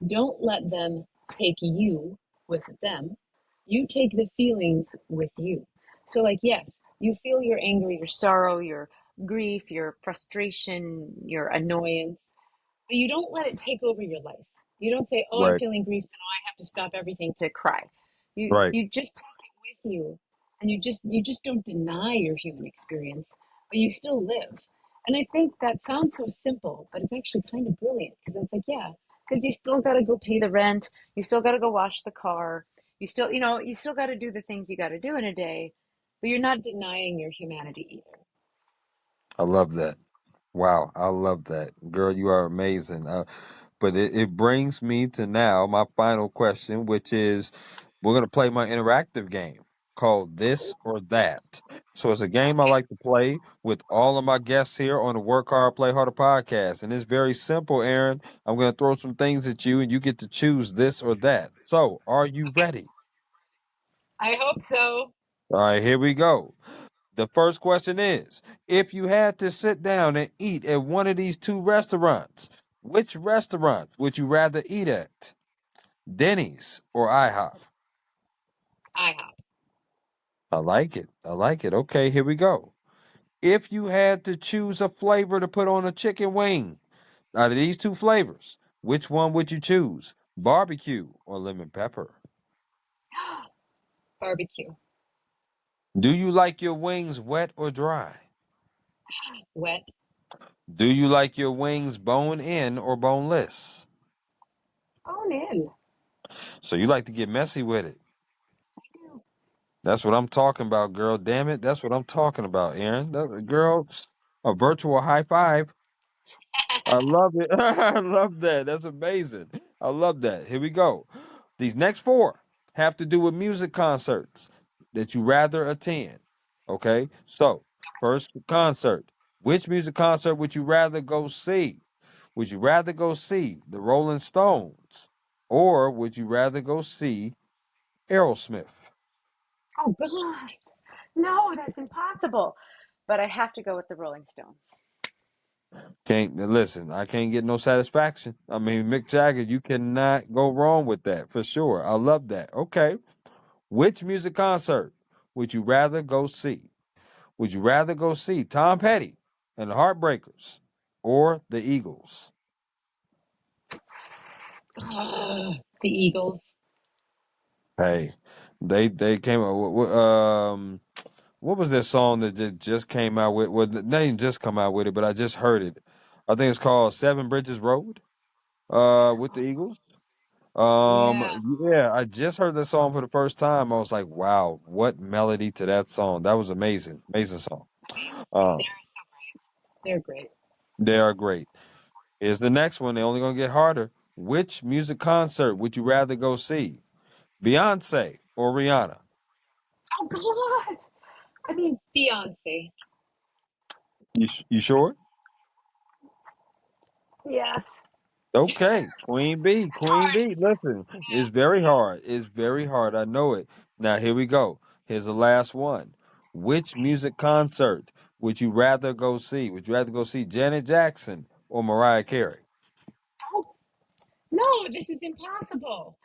don't let them take you with them. You take the feelings with you. So, like, yes, you feel your anger, your sorrow, your grief, your frustration, your annoyance, but you don't let it take over your life. You don't say, "Oh, I'm Right. feeling grief, so now I have to stop everything to cry." Right. You just take it with you, and you just don't deny your human experience, but you still live. And I think that sounds so simple, but it's actually kind of brilliant because it's like, yeah, because you still got to go pay the rent, you still got to go wash the car, you still, you know, you still got to do the things you got to do in a day, but you're not denying your humanity either. I love that. Wow, I love that. Girl, you are amazing. But it brings me to now my final question, which is we're going to play my interactive game called This or That. So it's a game I Okay. like to play with all of my guests here on the Work Hard, Play Harder podcast. And it's very simple, Aaron. I'm going to throw some things at you, and you get to choose this or that. So are you ready? I hope so. All right, here we go. The first question is if you had to sit down and eat at one of these two restaurants, Which restaurant would you rather eat at? Denny's or IHOP? IHOP. I like it. I like it. Okay, here we go. If you had to choose a flavor to put on a chicken wing out of these two flavors, which one would you choose? Barbecue or lemon pepper? Barbecue. Do you like your wings wet or dry? Wet. Do you like your wings bone in or boneless? Bone in. So you like to get messy with it. I do. That's what I'm talking about, girl. Damn it. That's what I'm talking about, Aaron. Girl, a virtual high five. I love it. I love that. That's amazing. I love that. Here we go. These next four have to do with music concerts that you rather attend. Okay. So, first concert. Which music concert would you rather go see? Would you rather go see the Rolling Stones or would you rather go see Aerosmith? Oh God. No, that's impossible. But I have to go with the Rolling Stones. Can't listen. I can't get no satisfaction. I mean, Mick Jagger, you cannot go wrong with that for sure. I love that. Okay, which music concert would you rather go see? Would you rather go see Tom Petty and the Heartbreakers or the Eagles? The Eagles. Hey, they came out. What was that song that just came out with? Well, they didn't just come out with it, but I just heard it. I think it's called Seven Bridges Road. With the Eagles. Yeah. Yeah, I just heard that song for the first time. I was like, wow, what melody to that song. That was amazing. Amazing song. Amazing. Um, They're so great. They're great. they are great. Here's the next one. They're only gonna get harder. Which music concert would you rather go see? Beyonce or Rihanna? Oh God. I mean, Beyonce. You sure? Yes. Okay, Queen B, It's Queen hard. B. Listen, it's very hard. It's very hard. I know it. Now here we go. Here's the last one. Which music concert would you rather go see? Would you rather go see Janet Jackson or Mariah Carey? Oh no, this is impossible.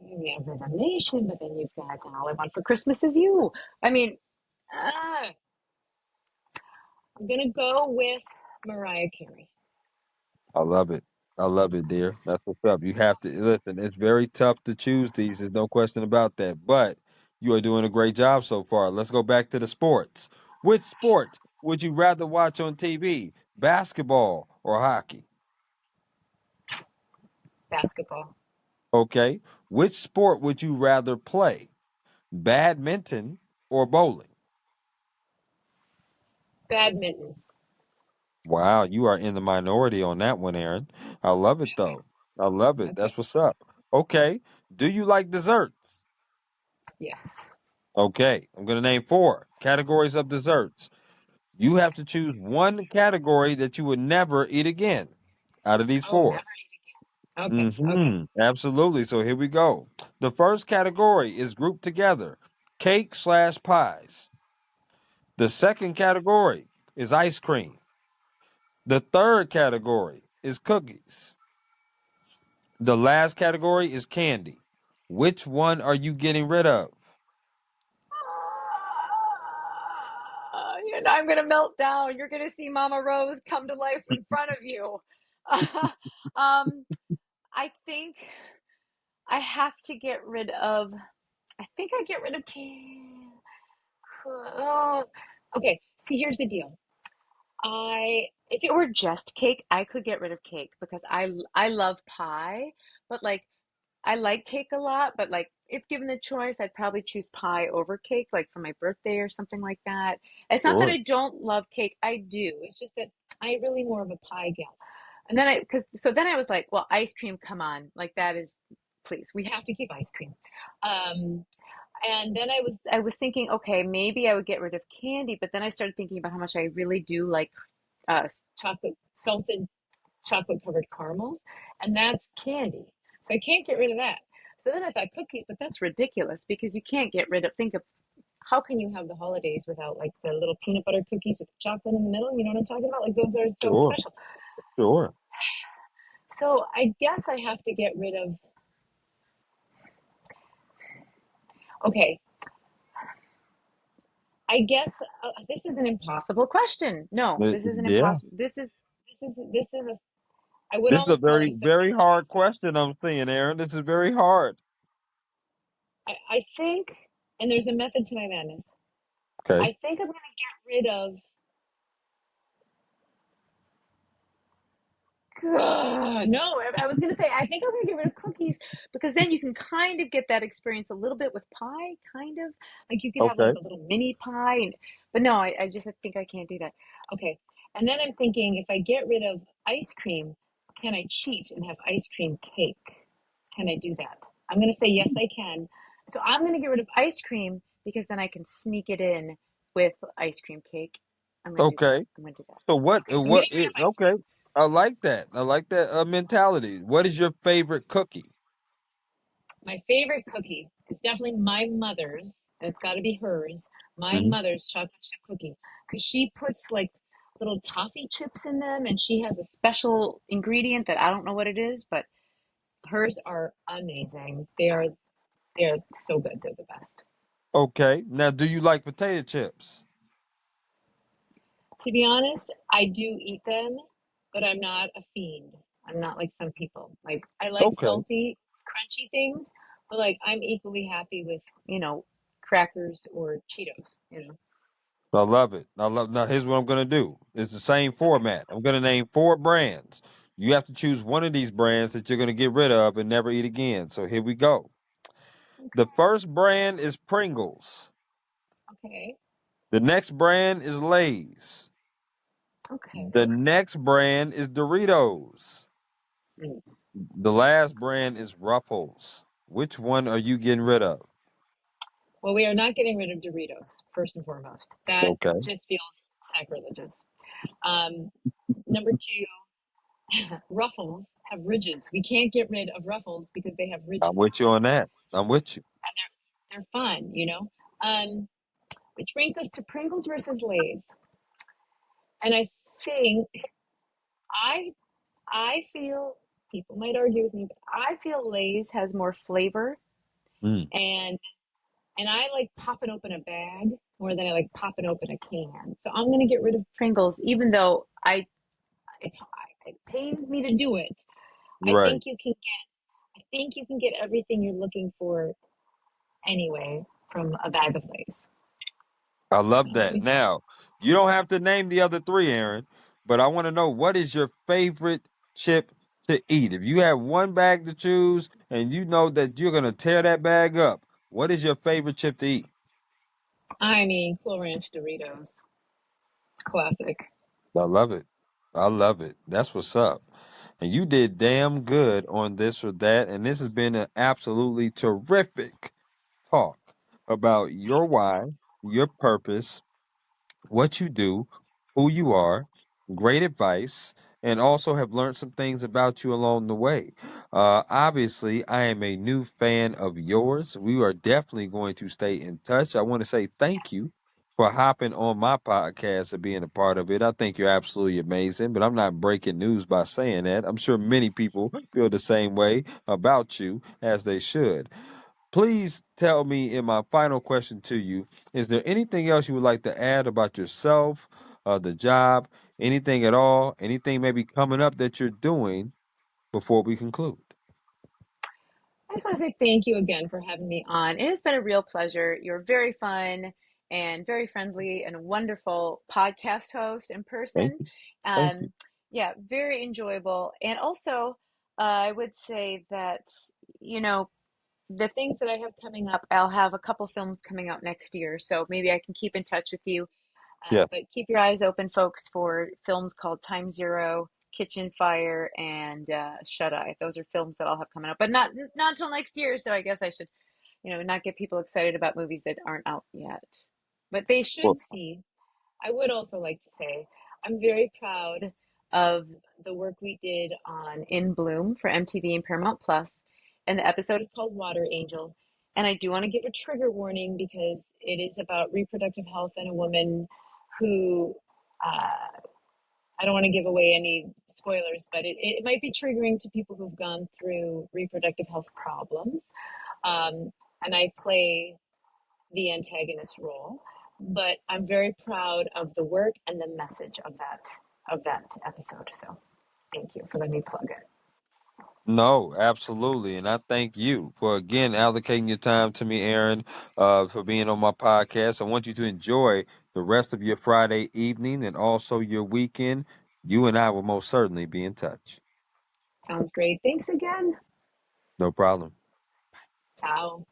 You have Rhythm Nation, but then you've got All I Want for Christmas Is You. I mean, uh, I'm gonna go with Mariah Carey. I love it. I love it, dear. That's what's up. You have to listen. It's very tough to choose these. There's no question about that. But you are doing a great job so far. Let's go back to the sports. Which sport would you rather watch on TV? Basketball or hockey? Basketball. Okay. Which sport would you rather play? Badminton or bowling? Badminton. Wow, you are in the minority on that one, Aaron. I love it though. I love it. Okay. That's what's up. Okay. Do you like desserts? Yes. Okay. I'm going to name four categories of desserts. You have to choose one category that you would never eat again out of these Oh, never four. eat again. Okay. Okay. Absolutely. So here we go. The first category is grouped together cake slash pies. The second category is ice cream. The third category is cookies. The last category is candy. Which one are you getting rid of? You know, I'm gonna melt down. You're gonna see Mama Rose come to life in front of you. um, I think I have to get rid of. I think I get rid of. Oh, okay. See, here's the deal. If it were just cake, I could get rid of cake because I love pie, but like I like cake a lot, but like if given the choice, I'd probably choose pie over cake, like for my birthday or something like that. It's not that Sure. I don't love cake, I do. It's just that I really more of a pie gal. And then because so then I was like, well, ice cream, come on, like that is, please, we have to keep ice cream. Um, and then I was thinking, okay, maybe I would get rid of candy, but then I started thinking about how much I really do like uh, chocolate salted chocolate covered caramels, and that's candy. So I can't get rid of that. So then I thought cookies, but that's ridiculous because you can't get rid of, think of how can you have the holidays without like the little peanut butter cookies with chocolate in the middle? You know what I'm talking about? Like those are so Sure. special. Sure. So I guess I have to get rid of. Okay, I guess this is an impossible question. No, this is an Yeah. impossible. This is a. I would This is a almost call it very, a very Sophie's hard choice. question I'm seeing, Aaron. This is very hard. I think, and there's a method to my madness. Okay. I think I'm going to get rid of. No, I was going to say, I think I'm going to get rid of cookies because then you can kind of get that experience a little bit with pie, kind of. Like you could have like Okay. a little mini pie. But no, I just I think I can't do that. Okay. And then I'm thinking if I get rid of ice cream, can I cheat and have ice cream cake? Can I do that? I'm going to say yes, I can. So I'm going to get rid of ice cream because then I can sneak it in with ice cream cake. I'm going to do that. Okay. I'm going to do that. So what? Okay, so I'm getting rid of ice Okay. I like that. I like that mentality. What is your favorite cookie? My favorite cookie is definitely my mother's, and it's got to be hers. My Hmm. mother's chocolate chip cookie because she puts like little toffee chips in them, and she has a special ingredient that I don't know what it is, but hers are amazing. They are so good. They're the best. Okay. Now, do you like potato chips? To be honest, I do eat them, but I'm not a fiend. I'm not like some people. Like I like Okay. salty, crunchy things, but like I'm equally happy with, crackers or Cheetos. I love it. I love. Now, here's what I'm gonna do. It's the same Okay. format. I'm gonna name four brands. You have to choose one of these brands that you're gonna get rid of and never eat again. So here we go. The Okay. first brand is Pringles. Okay. The next brand is Lay's. The Okay. next brand is Doritos. Mm. The last brand is Ruffles. Which one are you getting rid of? Well, we are not getting rid of Doritos, first and foremost. That Okay. just feels sacrilegious. Um, Number two, Ruffles have ridges. We can't get rid of Ruffles because they have I'm ridges, with you on that. I'm with you. and they're fun. Um, which brings us to Pringles versus Lay's, and I think I I feel people might argue with me, but I feel Lay's has more flavor Mm, and I like popping open a bag more than I like popping open a can. So I'm gonna get rid of Pringles, even though it pains me to do it. I right. think you can I think you can get everything you're looking for anyway from a bag of Lay's. I love What do that. you think? Now, you don't have to name the other three, Aaron, but I want to know what is your favorite chip to eat? If you have one bag to choose and you know that you're going to tear that bag up, what is your favorite chip to eat? I mean, Cool Ranch Doritos, classic. I love it. I love it. That's what's up. And you did damn good on this or that. And this has been an absolutely terrific talk about your why, your purpose, what you do, who you are, great advice, and also have learned some things about you along the way. Obviously, I am a new fan of yours. We are definitely going to stay in touch. I want to say thank you for hopping on my podcast and being a part of it. I think you're absolutely amazing, but I'm not breaking news by saying that. I'm sure many people feel the same way about you as they should. Please tell me in my final question to you, is there anything else you would like to add about yourself, the job, anything at all, anything maybe coming up that you're doing before we conclude? I just want to say thank you again for having me on. It has been a real pleasure. You're very fun and very friendly and a wonderful podcast host in Thank person. you. Thank you. Um, yeah, very enjoyable. And also, I would say that, you know, the things that I have coming up, I'll have a couple films coming out next year. So maybe I can keep in touch with you. Yeah. But keep your eyes open, folks, for films called Time Zero, Kitchen Fire, and Shut Eye. Those are films that I'll have coming up, but not until next year. So I guess I should, not get people excited about movies that aren't out yet. But they should Well, see. I would also like to say I'm very proud of the work we did on In Bloom for MTV and Paramount Plus, and the episode is called Water Angel. And I do want to give a trigger warning because it is about reproductive health and a woman who uh, I don't want to give away any spoilers, but it might be triggering to people who've gone through reproductive health problems. Um, and I play the antagonist role, but I'm very proud of the work and the message of that episode. So thank you for letting me plug it. No, absolutely. And I thank you for again allocating your time to me, Aaron, for being on my podcast. I want you to enjoy the rest of your Friday evening and also your weekend. You and I will most certainly be in touch. Sounds great. Thanks again. No problem. Ciao.